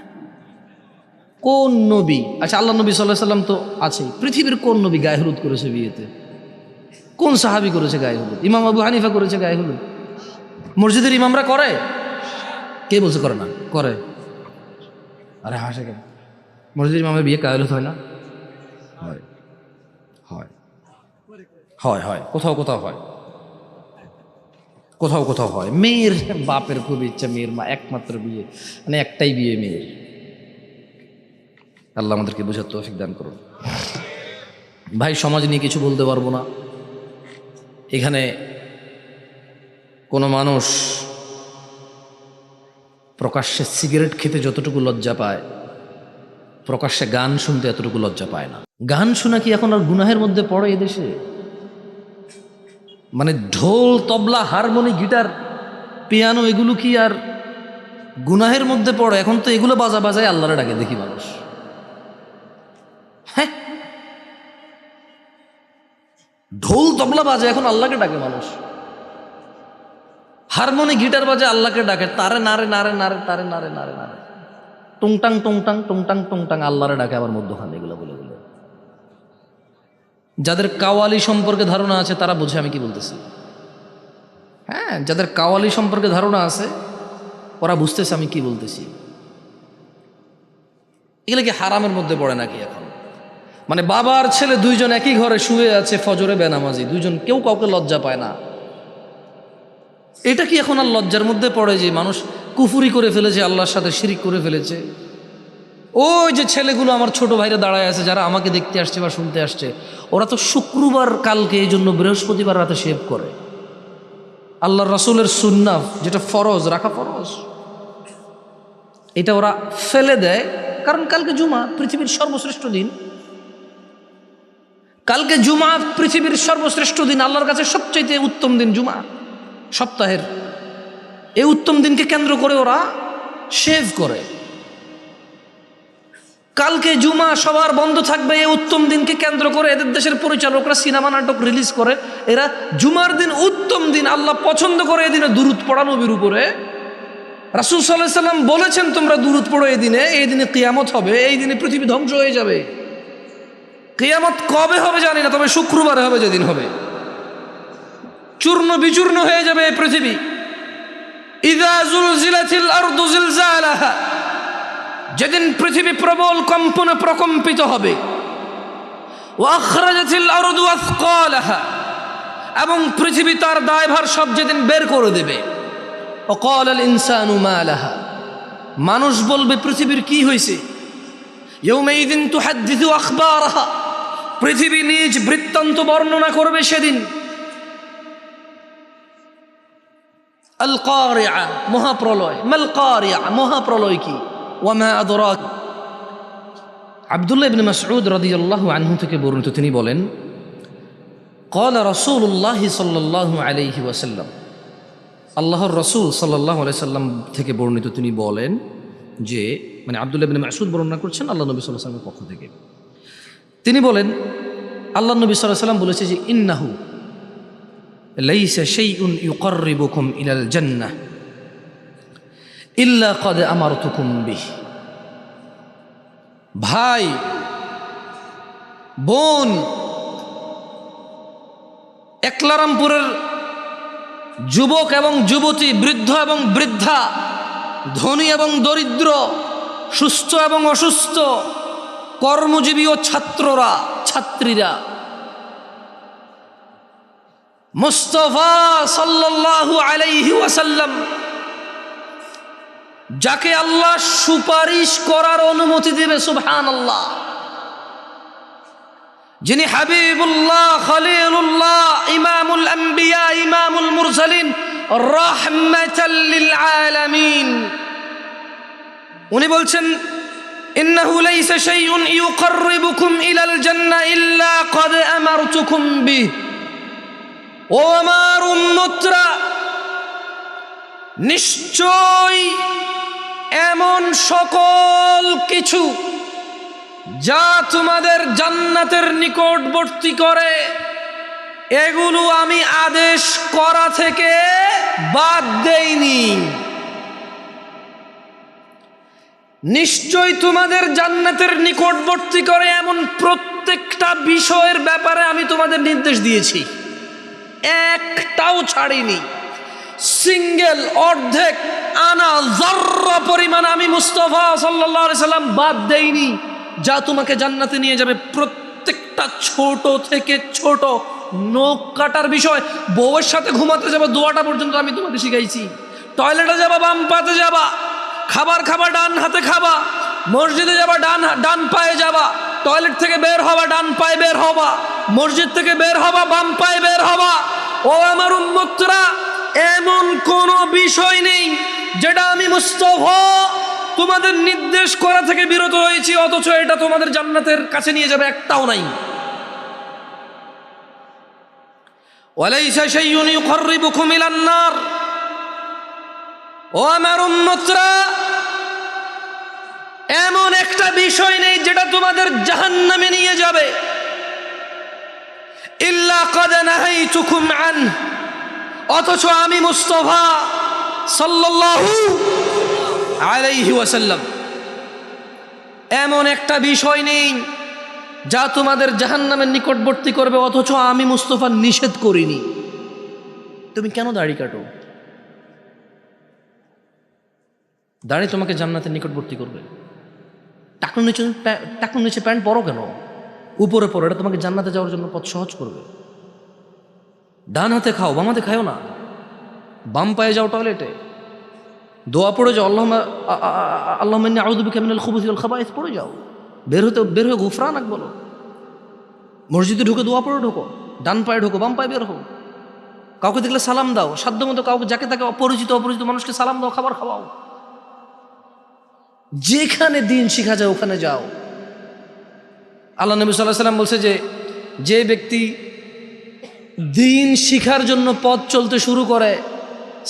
কোন নবী? আচ্ছা, আল্লাহ নবী সাল্লাল্লাহু আলাইহি সাল্লাম তো আছেই, পৃথিবীর কোন নবী গায়ে হলুদ করেছে বিয়েতে? কোন সাহাবী করেছে গায়ে হলুদ? ইমাম আবু হানিফা করেছে গায়ে হলুদ। মসজিদের ইমামরা করে? কে বলছে করে না? করে। আরে হাসে কেন? মসজিদের ইমামের বিয়ে গায়ে হলুদ হয় না? হয়, হয়, হয়, হয়, কোথাও কোথাও হয়, কোথাও কোথাও হয়। মেয়ের বাপের খুব ইচ্ছা, মেয়ের মা একমাত্র বিয়ে, মানে একটাই বিয়ে মেয়ের। আল্লাহ আমাদেরকে বোঝার তৌফিক দান করুন। ভাই, সমাজ নিয়ে কিছু বলতে পারবো না। এখানে কোনো মানুষ প্রকাশ্যে সিগারেট খেতে যতটুকু লজ্জা পায়, প্রকাশ্যে গান শুনতে এতটুকু লজ্জা পায় না। গান শোনা কি এখন আর গুনাহের মধ্যে পড়ে এদেশে? মানে ঢোল, তবলা, হারমোনি, গিটার, পিয়ানো, এগুলো কি আর গুনাহের মধ্যে পড়ে? এখন তো এগুলো বাজায় আল্লাহরে ডাকে দেখি মানুষ। হ্যাঁ, ঢোল তবলা বাজে এখন আল্লাহকে ডাকে মানুষ, হারমোনি গিটার বাজে আল্লাহকে ডাকে, তারে নারে নারে নারে, তারে নারে নারে নারে। টুংটাং টুংটাং টুংটাং টুংটাং আল্লাহরে ডাকে আবার মধ্যখানে এগুলো বলে বলে। যাদের কাওয়ালি সম্পর্কে ধারণা আছে তারা বুঝে আমি কি বলতেছি। হ্যাঁ, যাদের কাওয়ালি সম্পর্কে ধারণা আছে ওরা বুঝতেছে আমি কি বলতেছি। এগুলো কি হারামের মধ্যে পড়ে নাকি এখন? মানে বাবার ছেলে দুইজন একই ঘরে শুয়ে আছে, ফজরে বেনামাজি দুইজন, কেউ কাউকে লজ্জা পায় না। এটা কি এখন আর লজ্জার মধ্যে পড়ে যে মানুষ কুফুরি করে ফেলেছে, আল্লাহর সাথে শিরিক করে ফেলেছে? ওই যে ছেলেগুলো আমার ছোট ভাইরা দাঁড়ায় আছে, যারা আমাকে দেখতে আসছে বা শুনতে আসছে, ওরা তো শুক্রবার কালকে এই জন্য বৃহস্পতিবার রাতে শেভ করে। আল্লাহর রাসূলের সুন্নাহ যেটা ফরজ, রাখা ফরজ, এটা ওরা ফেলে দেয়। কারণ কালকে জুমা, পৃথিবীর সর্বশ্রেষ্ঠ দিন। কালকে জুমা পৃথিবীর সর্বশ্রেষ্ঠ দিন, আল্লাহর কাছে সবচাইতে উত্তম দিন জুমা সপ্তাহের। এই উত্তম দিনকে কেন্দ্র করে ওরা শেভ করে। কালকে জুমা, সবার বন্ধ থাকবে, এই উত্তম দিনকে কেন্দ্র করে এদের দেশের পরিচালকরা সিনেমা নাটক রিলিজ করে। এরা জুমার দিন উত্তম দিন, আল্লাহ পছন্দ করে এই দিনে দুরূদ পড়া নবীর উপরে। রাসূল সাল্লাল্লাহু আলাইহি সাল্লাম বলেছেন তোমরা দুরূদ পড়ো এই দিনে কিয়ামত হবে, এই দিনে পৃথিবী ধ্বংস হয়ে যাবে। কিয়ামত কবে হবে জানি না, তবে শুক্রবারে হবে, যেদিন হবে চূর্ণ বিচূর্ণ হয়ে যাবে এই পৃথিবী। ইযা যুলজিলাতিল আরদু জিলজালাহা, যেদিন পৃথিবী প্রবল কম্পনে প্রকম্পিত হবে। ওয়া আখরাজাতিল আরদু আথকালাহা, এবং পৃথিবী তার দায়ভার সব যেদিন বের করে দেবে। ওয়া ক্বালাল ইনসানু মা লাহা, মানুষ বলবে পৃথিবীর কি হয়েছে। ইয়াউমাইযিন তুহাদ্দিসু আখবারাহা, পৃথিবী নিজ বৃত্তান্ত বর্ণনা করবে সেদিন। আল কারিআ, মহাপ্রলয়। মাল কারিআ, মহাপ্রলয় কি? ওয়া মা আদরাক। আব্দুল্লাহ ইবনে মাসউদ রাদিয়াল্লাহু আনহু থেকে বর্ণিত, তিনি বলেন ক্বালা রাসূলুল্লাহ সাল্লাল্লাহু আলাইহি ওয়াসাল্লাম, আল্লাহর রাসূল সাল্লাল্লাহু আলাইহি সাল্লাম থেকে বর্ণিত, তিনি বলেন যে, মানে আব্দুল্লাহ ইবনে মাসউদ বর্ণনা করছেন আল্লাহ নবী সাল্লাল্লাহু আলাইহি ওয়াসাল্লামের পক্ষ থেকে। তিনি বলেন আল্লাহ নবী সাল্লাল্লাহু আলাইহি ওয়াসাল্লাম বলেছে যে, ইন্নাহু লাইসা শাইউন ইউকাররিবুকুম ইলাল জান্নাহ ইল্লা ক্বাদ আমারতুকুম বিহি। ভাই বোন, একলারামপুরের যুবক এবং যুবতী, বৃদ্ধ এবং বৃদ্ধা, ধনী এবং দরিদ্র, সুস্থ এবং অসুস্থ, কর্মজীবী ও ছাত্ররা, ছাত্রীরা, মুস্তাফা সাল্লাল্লাহু আলাইহি ওয়াসাল্লাম যাকে আল্লাহ সুপারিশ করার অনুমতি দেবে, সুবহানাল্লাহ, যিনি হাবিবুল্লাহ, খলিলুল্লাহ, ইমামুল আম্বিয়া, ইমামুল মুরসালিন, রাহমাতাল লিল আলামিন, উনি বলছেন ইন্নাহু লাইসা শাইউন ইউকাররিবুকুম ইলাল জান্নাহ ইল্লা ক্বাদ আমারতুকুম বিহি। ও আমার উম্মতরা, নিশ্চয় এমন সকল কিছু যা তোমাদের জান্নাতের নিকটবর্তী করে, এগুলো আমি আদেশ করা থেকে বাদ দেইনি। নিশ্চয় তোমাদের জান্নাতের নিকটবর্তী করে এমন প্রত্যেকটা বিষয়ের ব্যাপারে আমি তোমাদের নির্দেশ দিয়েছি, একটাও ছাড়িনি। সিঙ্গেল, অর্ধেক, আনা, যাররা পরিমাণ আমি মুস্তাফা সাল্লাল্লাহু আলাইহি সাল্লাম বাদ দেইনি, যা তোমাকে জান্নাতে নিয়ে যাবে। প্রত্যেকটা ছোট থেকে ছোট, নখ কাটার বিষয়, বউয়ের সাথে ঘুমাতে যাবা দোয়াটা পর্যন্ত আমি তোমাকে শিখাইছি। টয়লেটে যাবা বাম পাতে যাবা, খাবার খাবা ডান হাতে খাবা, মসজিদে যাবা ডান পায়ে যাবা, টয়লেট থেকে বের হবা ডান পায়ে বের হবা, মসজিদ থেকে বের হবা বাম পায়ে বের হবা। ও আমার উম্মতরা, এমন কোন বিষয় নেই যেটা আমি মুস্তাফা তোমাদের নির্দেশ করা থেকে বিরত হয়েছি অথচ এটা তোমাদের জান্নাতের কাছে নিয়ে যাবে, একটাও নাই। ওয়ালাইসা শাইউন ইউকাররিবুকুম ইলান নার। ও আমার উম্মতরা, এমন একটা বিষয় নেই যেটা তোমাদের জাহান্নামে নিয়ে যাবে, ইল্লা ক্বাদ নাহাইতুকুম আন, অথচ আমি মুস্তাফা সাল্লাল্লাহু আলাইহি ওয়াসাল্লাম এমন একটা বিষয় নেই যা তোমাদের জাহান্নামের নিকটবর্তী করবে অথচ আমি মুস্তাফা নিষেধ করিনি। তুমি কেন দাড়ি কাটো? দাড়ি তোমাকে জান্নাতের নিকটবর্তী করবে। টাকনুর নিচে প্যান্ট পরো কেন? উপরে পরো, এটা তোমাকে জান্নাতে যাওয়ার জন্য পথ সহজ করবে। ডান হাতে খাও, বাম হাতে খাও না। বাম পায়ে যাও টয়লেটে, দোয়া পড়ে যাও, আল্লাহুম্মা ইন্নী আউযু বিকা মিনাল খুবুসি ওয়াল খাবাইস পড়ে যাও। বের হয়ে গুফরানাক বলো। মসজিদে ঢুকে দোয়া পড়ে ঢোকো, ডান পায়ে ঢোকো, বাম পায়ে বের হো। কাউকে দেখলে সালাম দাও, সাধ্য মতো কাউকে যাকে তাকে অপরিচিত মানুষকে সালাম দাও, খাবার খাওয়াও। যেখানে দিন শিখা যায় ওখানে যাও। আল্লাহ নবী সাল্লাল্লাহু আলাইহি ওয়াসাল্লাম বলছে যে ব্যক্তি দিন শিখার জন্য পথ চলতে শুরু করে,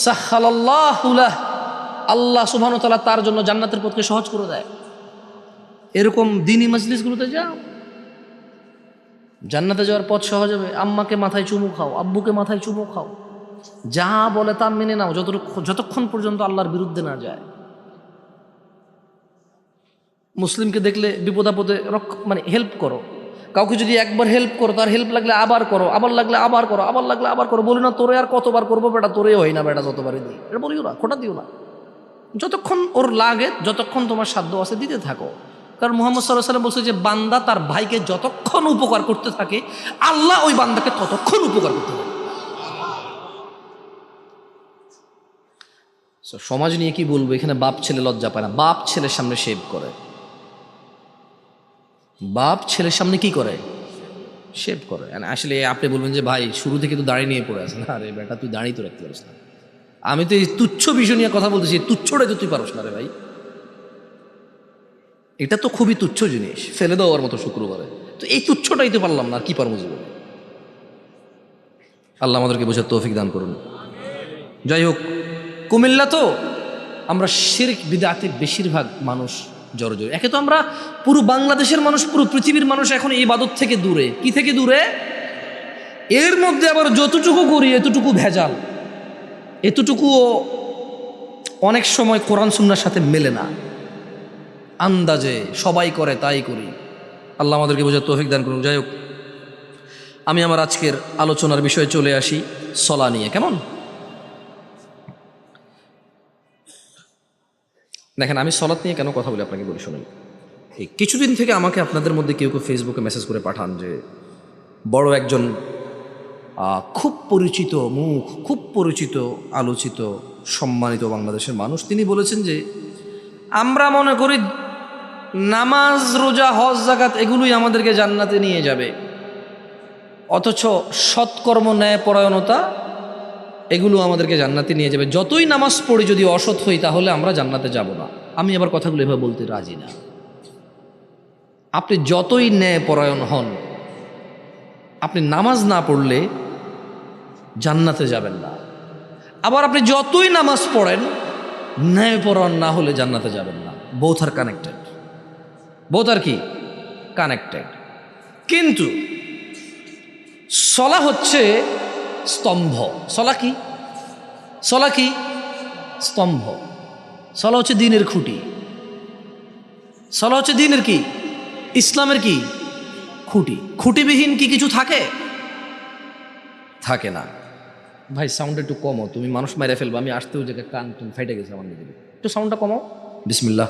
সাহহালাল্লাহু লাহ, আল্লাহ সুবহানাহু ওয়া তাআলা তার জন্য জান্নাতের পথকে সহজ করে দেয়। এরকম দ্বীনি মজলিসগুলোতে যাও, জান্নাতে যাওয়ার পথ সহজ হবে। আম্মাকে মাথায় চুমু খাও, আব্বুকে মাথায় চুমু খাও, যা বলে তা মেনে নাও যতক্ষণ পর্যন্ত আল্লাহর বিরুদ্ধে না যায়। মুসলিমকে দেখলে বিপদ আপদে হেল্প করো। কাউকে যদি একবার হেল্প করো, তার হেল্প লাগলে আবার করো, আবার লাগলে আবার করো, আবার লাগলে আবার করো। বলি না তোরে আর কতবার করবো বেটা, তোরে হয় না বেটা, যতবারই দিই। এটা বলিও না, খোটা দিও না। যতক্ষণ ওর লাগে, যতক্ষণ তোমার সাধ্য আছে দিতে থাকো। কারণ মুহাম্মদ সাল্লাল্লাহু আলাইহি ওয়াসাল্লাম বলছে যে বান্দা তার ভাইকে যতক্ষণ উপকার করতে থাকে, আল্লাহ ওই বান্দাকে ততক্ষণ উপকার করতে থাকে। সমাজ নিয়ে কি বলবো, এখানে বাপ ছেলে লজ্জা পায় না। বাপ ছেলের সামনে শেভ করে, বাপ ছেলের সামনে কি করে? শেভ করে। আসলে আপনি বলবেন যে ভাই শুরু থেকে তো দাড়ি নিয়ে পড়ে আছেন। আরে বেটা তুই দাড়ি তো রাখতে পারিস না। আমি তো এই তুচ্ছ বিষয় নিয়ে কথা বলতেছি, তুচ্ছটাই তো তুই পারস না রে ভাই। এটা তো খুবই তুচ্ছ জিনিস, ফেলে দেওয়ার মতো শুক্রবারে। তো এই তুচ্ছটাই তো পারলাম না, আর কি পারবো জীবনে? আল্লাহ আমাদেরকে বোঝার তৌফিক দান করুন। যাই হোক, কুমিল্লা তো আমরা শিরক বিদআতে বেশিরভাগ মানুষ জড়জড়। একে তো আমরা পুরো বাংলাদেশের মানুষ, পুরো পৃথিবীর মানুষ এখন এই ইবাদত থেকে দূরে। কি থেকে দূরে? এর মধ্যে আবার যতটুকু করি এতটুকু ভেজাল, এতটুকুও অনেক সময় কোরআন সুন্নাহর সাথে মেলে না। আন্দাজে সবাই করে তাই করি। আল্লাহ আমাদেরকে বোঝার তৌফিক দান করুন। যাই হোক, আমি আমার আজকের আলোচনার বিষয়ে চলে আসি, সলা নিয়ে। কেমন? দেখেন, আমি সলাত নিয়ে কেন কথা বলি আপনাকে বলি, শুনুন। এই কিছুদিন থেকে আমাকে আপনাদের মধ্যে কেউ ফেসবুকে মেসেজ করে পাঠান যে বড় একজন খুব পরিচিত মুখ, খুব পরিচিত, আলোচিত, সম্মানিত বাংলাদেশের মানুষ, তিনি বলেছেন যে আমরা মনে করি নামাজ, রোজা, হজ, যাকাত এগুলোই আমাদেরকে জান্নাতে নিয়ে যাবে, অথচ সৎকর্ম, ন্যায় পরায়ণতা এগুলো আমাদেরকে জান্নাতে নিয়ে যাবে। যতই নামাজ পড়ি যদি অসৎ হই তাহলে আমরা জান্নাতে যাব না। আমি আবার কথাগুলো এভাবে বলতে রাজি না। আপনি যতই ন্যায় পরায়ণ হন, আপনি নামাজ না পড়লে জান্নাতে যাবেন না। আবার আপনি যতই নামাজ পড়েন, ন্যায় পরায়ণ না হলে জান্নাতে যাবেন না। বোথ আর কানেক্টেড, বোথ আর কি কানেক্টেড। কিন্তু সলা হচ্ছে স্তম্ভ। সলা কি? সলা কি? স্তম্ভ। সলা হচ্ছে দ্বীনের খুঁটি। সলা হচ্ছে দ্বীনের কি? ইসলামের কি? খুঁটি। খুঁটিবিহীন কি কিছু থাকে? থাকে না। ভাই সাউন্ড একটু কমো, তুমি মানুষ মেরে ফেলবো। আমি আসতেও যে কান তুমি ফাইটে গেছে আমার নিজের। একটু সাউন্ডটা কমাও। বিসমিল্লাহ,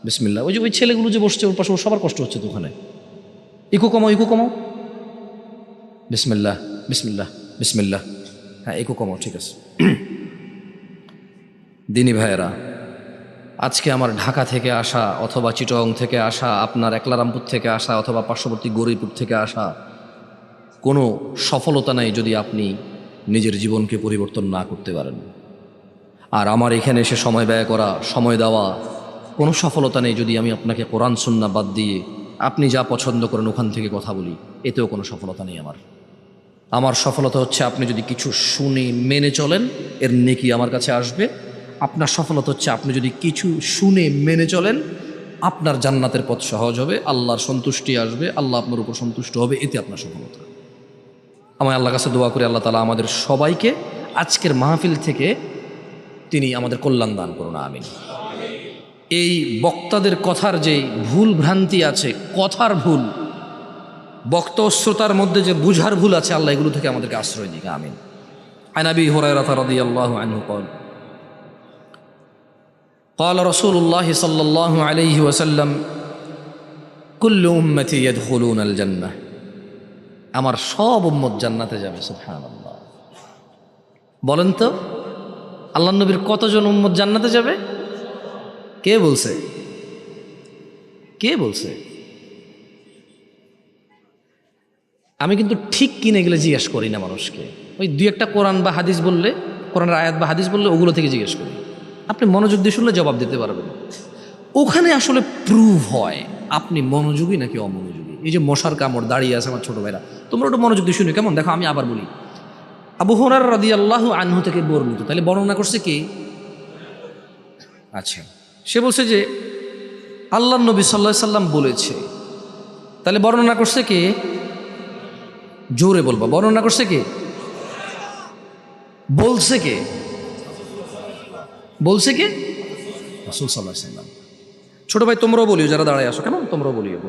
বিসমিল্লাহ। ওই ছেলেগুলো যে বসছে ওর পাশে, ওর সবার কষ্ট হচ্ছে তো ওখানে। ইকো কমাও, ইকো কমাও। বিসমিল্লাহ, বিসমিল্লাহ, বিসমিল্লাহ। হ্যাঁ, ইকো কমাও, ঠিক আছে। দিনী ভাইয়েরা, আজকে আমার ঢাকা থেকে আসা অথবা চিটগাং থেকে আসা, আপনার একলারামপুর থেকে আসা অথবা পার্শ্ববর্তী গৌরীপুর থেকে আসা কোনো সফলতা নাই যদি আপনি নিজের জীবনকে পরিবর্তন না করতে পারেন। আর আমার এখানে এসে সময় ব্যয় করা, সময় দেওয়া কোনো সফলতা নেই যদি আমি আপনাকে কোরআন সুন্নাহ বাদ দিয়ে আপনি যা পছন্দ করেন ওখান থেকে কথা বলি, এতেও কোনো সফলতা নেই আমার। আমার সফলতা হচ্ছে আপনি যদি কিছু শুনে মেনে চলেন, এর নেকি আমার কাছে আসবে। আপনার সফলতা হচ্ছে আপনি যদি কিছু শুনে মেনে চলেন, আপনার জান্নাতের পথ সহজ হবে, আল্লাহর সন্তুষ্টি আসবে, আল্লাহ আপনার উপর সন্তুষ্ট হবে, এতে আপনার সফলতা। আমি আল্লাহর কাছে দোয়া করি আল্লাহ তাআলা আমাদের সবাইকে আজকের মাহফিল থেকে তিনি আমাদের কল্যাণ দান করুন, আমিন। এই বক্তাদের কথার যে ভুল ভ্রান্তি আছে, কথার ভুল, বক্তা ও শ্রোতার মধ্যে যে বুঝার ভুল আছে, আল্লাহ এগুলো থেকে আমাদেরকে আশ্রয় দিক, আমিন। আন আবি হুরায়রা রাদিয়াল্লাহু আনহু قال قال رسول الله صلى الله عليه وسلم كل امتي يدخلون الجنه, আমার সব উম্মত জান্নাতে যাবে। সুবহানাল্লাহ। বলেন তো আল্লাহর নবীর কতজন উম্মত জান্নাতে যাবে? কে বলছে? কে বলছে? আমি কিন্তু ঠিক কিনে গেলে জিজ্ঞেস করি না মানুষকে, ওই দুই একটা কোরআন বা হাদিস বললে, কোরআনের আয়াত বা হাদিস বললে ওগুলো থেকে জিজ্ঞেস করি। আপনি মনোযোগ দিয়ে শুনলে জবাব দিতে পারবেন। ওখানে আসলে প্রুভ হয় আপনি মনোযোগী নাকি অমনোযোগী। এই যে মশার কামড় দাঁড়িয়ে আছে আমার ছোট ভাইরা, তোমরা ওটা মনোযোগ দিয়ে শুনে কেমন দেখো। আমি আবার বলি, আবু হুরায়রা রাদিয়াল্লাহু আনহু থেকে বর্ণিত। তাহলে বর্ণনা করছে কে? আচ্ছা, সে বলছে যে আল্লাহর নবী সাল্লাল্লাহু আলাইহি সাল্লাম বলেছে। তাহলে বর্ণনা করছে কে? জোরে বলবা, বর্ণনা করছে কে? বলছে কে? বলছে কে? রাসূল সাল্লাল্লাহু আলাইহি সাল্লাম। ছোট ভাই তোমরাও বলিও, যারা দাঁড়ায় আসো, কেমন তোমরাও বলিও।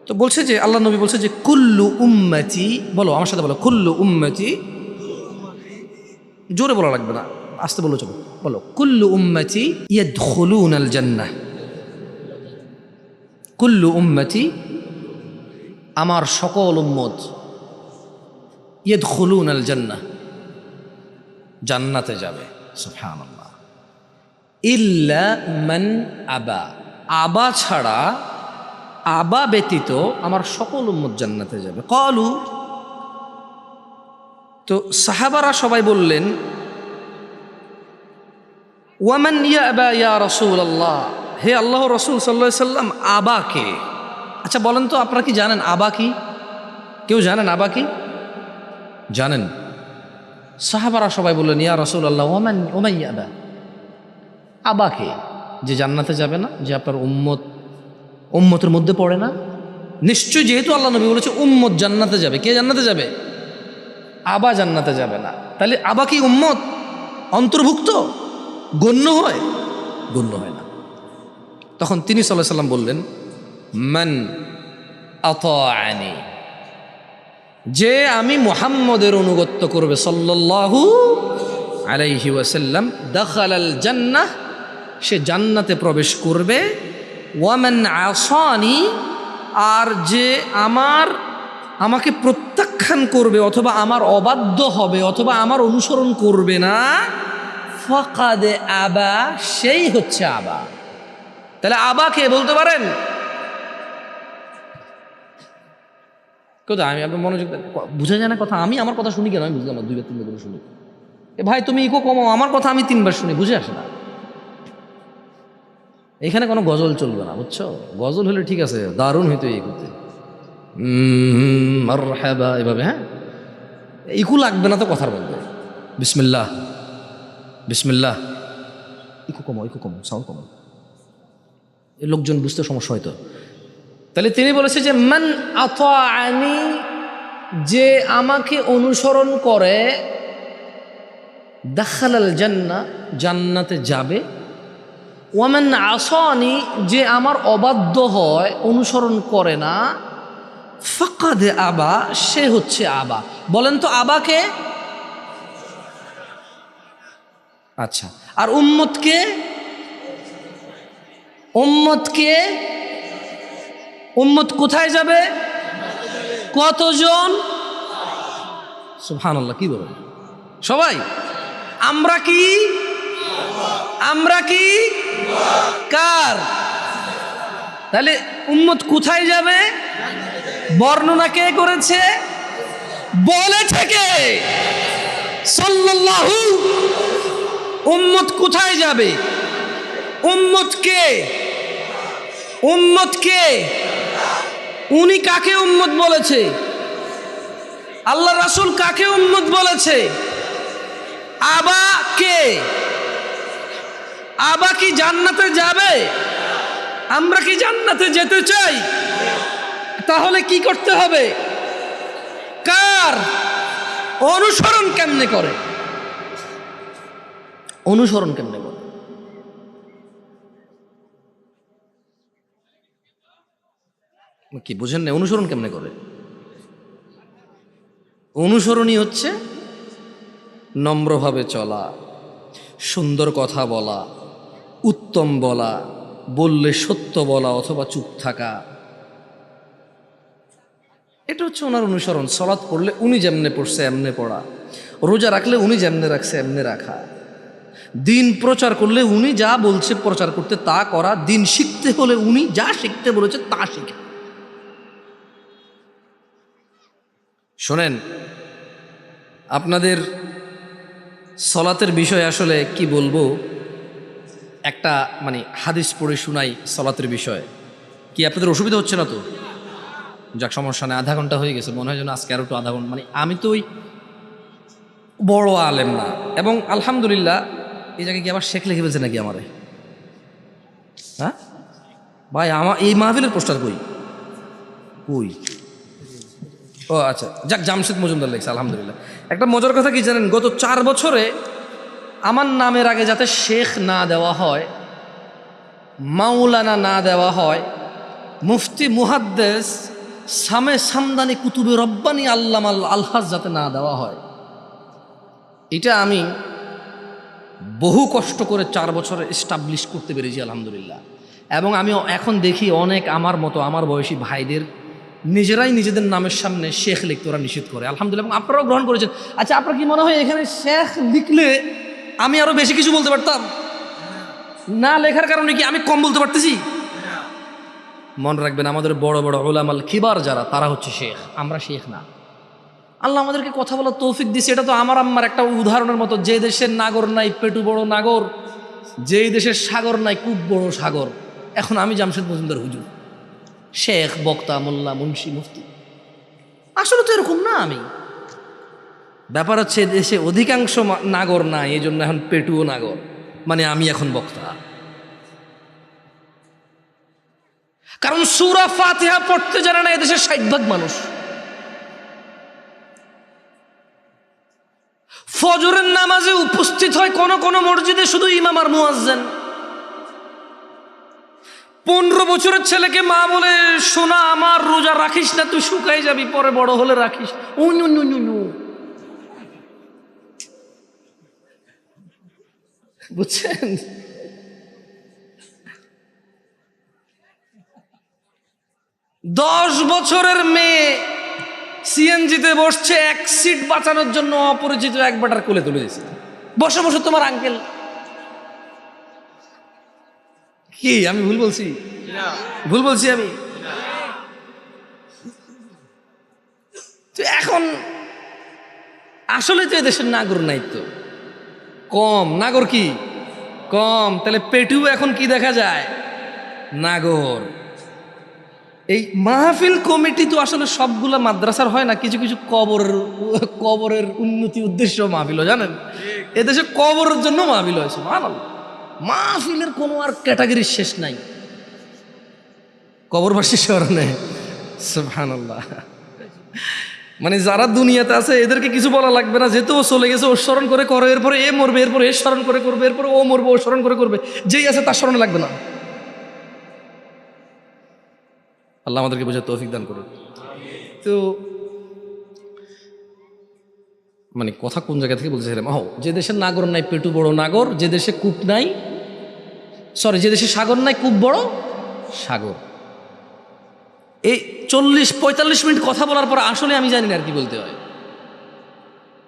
তো বলছে যে আল্লাহ নবী বলছে যে কুল্লু উম্মতি, বলো আমার সাথে বলো, কুল্লু উম্মতি। জোরে বলা লাগবে না, আস্তে বলো, চলো বলো, কুল্লু উম্মতি ইয়াদখুলুনাল জান্নাহ। কুল্লু উম্মতি, আমার সকল উম্মত, ইয়াদখুলুনাল জান্নাহ, জান্নাতে যাবে। সুবহানাল্লাহ। ইল্লা মান আবা, আবা ছাড়া, আবা ব্যতীত আমার সকল উম্মত জান্নাতে যাবে। ক্বালু, তো সাহাবারা সবাই বললেন ওয়ামান ইয়াবা ইয়া রাসূলুল্লাহ, হে আল্লাহর রাসূল সাল্লাল্লাহু আলাইহি সাল্লাম, আবা কে? আচ্ছা বলেন তো, আপনারা কি জানেন আবা কি? কেউ জানেন আবা কি? জানেন? সাহাবারা সবাই বললেন ইয়া রাসূলুল্লাহ ওমান ইয়াবা, আবা কে? যে জান্নাতে যাবে না, যে আপনার উম্মতের মধ্যে পড়ে না। নিশ্চয়ই, যেহেতু আল্লাহ নবী বলেছে উম্মত জান্নাতে যাবে, কে জান্নাতে যাবে? আবা জান্নাতে যাবে না। তাহলে আবা কি উম্মত অন্তর্ভুক্ত? গণ্য হয়? গণ্য হয় না। তখন তিনি সাল্লাল্লাহু আলাইহি সাল্লাম বললেন মান আতাআনি, যে আমি মুহাম্মদের অনুগত্য করবে সাল্লাল্লাহু আলাইহি ওয়াসাল্লাম, দাখালাল জান্নাহ, সে জান্নাতে প্রবেশ করবে। ওয়ামান আসানি, আর যে আমাকে প্রত্যাখ্যান করবে অথবা আমার অবাধ্য হবে অথবা আমার অনুসরণ করবে না, ফাকাদ আবা, সেই হচ্ছে আবা। তাহলে আবা কে বলতে পারেন? কোথায়? আমি আপনার মনোযোগ, বুঝা যায় না কথা। আমি আমার কথা শুনি কেন? আমি বুঝলাম, দুইবার তিনবার করে শুনি। এ ভাই তুমি ইকো কমাও, আমার কথা আমি তিনবার শুনি, বুঝে আসে না। এখানে কোনো গজল চলবে না, বুঝছো? গজল হলে ঠিক আছে, দারুণ হইতো এই করতে, মারহাবা এভাবে, হ্যাঁ, ইকু লাগবে না তো কথার মধ্যে। বিসমিল্লাহ বিসমিল্লাহ, ইকু কমাও, সাউন্ড কমাও, এই লোকজন বুঝতে সমস্যা হয়তো। তাহলে তিনি বলেছে যে মান আতাআনি, যে আমাকে অনুসরণ করে, দাখালাল জান্নাহ, জান্নাতে যাবে। ওয়ামান আসানি, যে আমার অবাধ্য হয়, অনুসরণ করে না, ফাকাদ আবা, সে হচ্ছে আবা। বলেন তো আবা কে? আচ্ছা, আর উম্মত কে? উম্মত কোথায় যাবে? কতজন? সুবহানাল্লাহ, কি বলেন সবাই? আমরা কি কার? তাহলে উম্মত কোথায় যাবে? বর্ণনা কে করেছে? বলেছে কে? সাল্লাল্লাহু। উম্মত কোথায় যাবে? উম্মত কে? উনি কাকে উম্মত বলেছে? আল্লাহ রাসূল কাকে উম্মত বলেছে? আবা কে? আবা কি জান্নাতে যাবে? আমরা কি জান্নাতে যেতে চাই? তাহলে কি করতে হবে? কার অনুসরণ কেমনে করে? কি বুঝেন না? অনুসরণ কেমনে করে? অনুসরণই হচ্ছে নম্রভাবে চলা, সুন্দর কথা বলা, উত্তম বলা, বললে সত্য বলা অথবা চুপ থাকা। এটা হচ্ছে ওনার অনুসরণ। সালাত পড়লে উনি যেমনে পড়ছে এমনে পড়া, রোজা রাখলে উনি যেমনে রাখছে এমনে রাখা, দিন প্রচার করলে উনি যা বলছে প্রচার করতে তা করা, দিন শিখতে হলে উনি যা শিখতে বলেছে তা শিখে। শোনেন, আপনাদের সলাতের বিষয় আসলে কি বলবো, একটা হাদিস পড়ে শুনাই সলাতের বিষয়ে। কি আপনাদের অসুবিধা হচ্ছে না তো? যাক, সমস্যা নেই, আধা ঘন্টা হয়ে গেছে, মনে হয় যেন আজকে আরো একটু আধা ঘন্টা। আমি তো ওই বড় আলেম না, এবং আলহামদুলিল্লাহ এই জায়গায় কি আবার শেখ লিখে ফেলছে নাকি আমারে? হ্যাঁ ভাই, আমার এই মাহফিলের পোস্টার কই কই? ও আচ্ছা, যাক, জামশেদ মজুমদার লেখছে, আলহামদুলিল্লাহ। একটা মজার কথা কি জানেন, গত 4 বছরে আমার নামের আগে যাতে শেখ না দেওয়া হয়, মাওলানা না দেওয়া হয়, মুফতি মুহাদ্দেস সামে সামদানি কুতুবে রব্বানি আল্লামা আলহাজ যাতে না দেওয়া হয়, এটা আমি বহু কষ্ট করে 4 বছরে এস্টাবলিশ করতে পেরেছি, আলহামদুলিল্লাহ। এবং আমি এখন দেখি অনেক আমার মতো আমার বয়সী ভাইদের নিজেরাই নিজেদের নামের সামনে শেখ লিখতে ওরা নিষেধ করে, আলহামদুলিল্লাহ। এবং আপনারাও গ্রহণ করেছেন। আচ্ছা, আপনার কি মনে হয় এখানে শেখ লিখলে আমি আরো বেশি কিছু বলতে পারতাম? না লেখার কারণে কি আমি কম বলতে পারতেছি? মনে রাখবেন, আমাদের বড় বড় উলামাল কিবার যারা, তারা হচ্ছে শেখ, আমরা শেখ না। আল্লাহ আমাদেরকে কথা বলার তৌফিক দিছে। এটা তো আমার আম্মার একটা উদাহরণের মতো, যে দেশের নাগর নাই পেটু বড় নাগর, যেই দেশের সাগর নাই কূপ বড় সাগর। এখন আমি জামশেদ মজুমদার হুজুর, শেখ, বক্তা, মোল্লা, মুন্সি, মুফতি। আসলে তো এরকম না। আমি ব্যাপার হচ্ছে দেশে অধিকাংশ নাগর নাই, এই জন্য এখন পেটুও নাগর, আমি এখন বক্তা। কারণ সূরা ফাতিহা পড়তে জানে না এদেশের 60% মানুষ। ফজরের নামাজে উপস্থিত হয় কোন কোন মসজিদে শুধু ইমাম আর মুয়াজ্জিন। 15 বছরের ছেলেকে মা বলে, সোনা আমার রোজা রাখিস না, তুই শুকাই যাবি, পরে বড় হলে রাখিস। বুঝছেন? দশ বছরের মেয়ে সিএনজিতে বসছে, 1 সিট বাঁচানোর জন্য অপরিচিত এক বেটার কোলে তুলে দিয়েছে। বসে বসে তোমার আঙ্কেল। কি আমি ভুল বলছি? ভুল বলছি আমি? তো এখন আসলে তো এদেশের নাগর নাই, তো কম নাগর, কি কম। তাহলে পেটু এখন কি দেখা যায়? নাগর। এই মাহফিল কমিটি তো আসলে সবগুলা মাদ্রাসার হয় না, কিছু কিছু কবরের উন্নতি উদ্দেশ্য মাহফিল, জানেন? এদেশে কবরের জন্য মাহফিল হয়েছে। মাহফিলের কোনো আর ক্যাটাগরির শেষ নাই। কবরবাসী স্মরণে সুবহানাল্লাহ। যারা দুনিয়াতে আছে এদেরকে কিছু বলা লাগবে না, যেহেতু ও চলে গেছে, ও স্মরণ করে করো, এরপরে এ মরবে, এরপরে এ স্মরণ করে করবে, এরপরে ও মরবে, ও স্মরণ করে করবে, যেই আছে তার স্মরণে লাগবে না। আল্লাহ আমাদেরকে বোঝার তৌফিক দান করুন। তো কথা কোন জায়গা থেকে বলতেছিলাম? যে দেশের নাগর নাই পেটু বড় নাগর, যে দেশে কূপ নাই, যে দেশে সাগর নাই কূপ বড় সাগর। এই 40-45 মিনিট কথা বলার পর আসলে আমি জানি না আর কি বলতে হয়।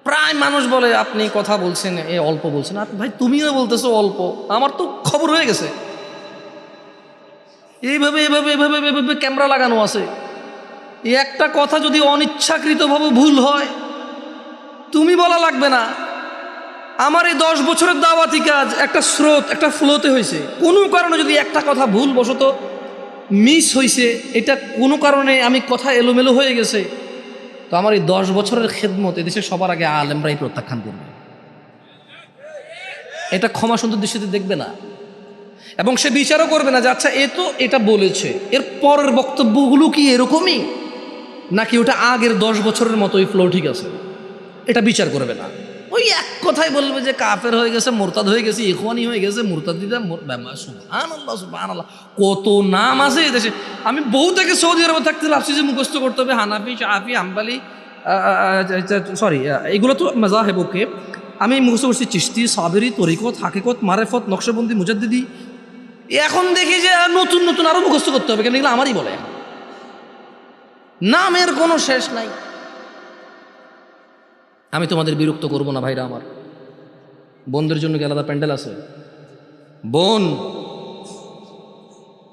প্রায় মানুষ বলে, আপনি কথা বলছেন অল্প বলছেন। ভাই, তুমিও বলতেছো অল্প, আমার তো খবর হয়ে গেছে। এইভাবে এভাবে এভাবে এভাবে ক্যামেরা লাগানো আছে। একটা কথা যদি অনিচ্ছাকৃতভাবে ভুল হয়, তুমি বলা লাগবে না। আমার এই 10 বছরের দাওয়াতি কাজ একটা স্রোত, একটা ফ্লোতে হয়েছে। কোনো কারণে যদি একটা কথা ভুল বশত মিস হয়েছে, এটা কোনো কারণে আমি কথা এলোমেলো হয়ে গেছে, তো আমার এই 10 বছরের খেদমত এদেশে সবার আগে আলেমরাই প্রত্যাখ্যান করবে। এটা ক্ষমা সুন্দর দৃষ্টিতে দেখবে না, এবং সে বিচারও করবে না যে আচ্ছা এ তো এটা বলেছে, এর পরের বক্তব্যগুলো কি এরকমই, নাকি ওটা আগের 10 বছরের মতোই ফ্লো ঠিক আছে, এটা বিচার করবে না। ও ওই এক কথাই বলবে যে কাফের হয়ে গেছে, মোরতাদ হয়ে গেছে, ইখওয়ানি হয়ে গেছে, মুরতাদিদা সুবহানাল্লাহ সুবহানাল্লাহ, কত নাম আছে এই দেশে। আমি বহু থেকে সৌদি আরবে থাকতে ভাবছি যে মুখস্থ করতে হবে হানাফি, শাফি, হাম্বলি, সরি এগুলো তো মাযাহিব, ওকে। আমি মুখস্থ করছি চিশতি, সাবেরি, তরিকত, হাকিকত, মারেফত, নকশবন্দি, মুজাদ্দিদি। এখন দেখি যে নতুন নতুন আরো মুখস্থ করতে হবে, কেন এগুলো আমারই বলে, নামের কোনো শেষ নাই। আমি তোমাদের বিরক্ত করব না ভাইরা আমার। বোনদের জন্য কি আলাদা প্যান্ডেল আছে? বোন,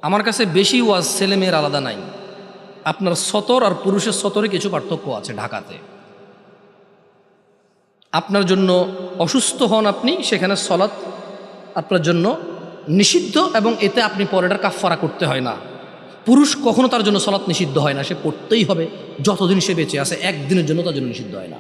আমার কাছে বেশি ওয়াজ ছেলে মেয়ের আলাদা নাই। আপনার সতর আর পুরুষের সতরে কিছু পার্থক্য আছে ঢাকাতে। আপনার জন্য অসুস্থ হন আপনি, সেখানে সলাৎ আপনার জন্য নিষিদ্ধ, এবং এতে আপনি পরেটার কাফফারা করতে হয় না। পুরুষ কখনো তার জন্য সলাৎ নিষিদ্ধ হয় না, সে পড়তেই হবে যতদিন সে বেঁচে আছে, একদিনের জন্য তার জন্য নিষিদ্ধ হয় না।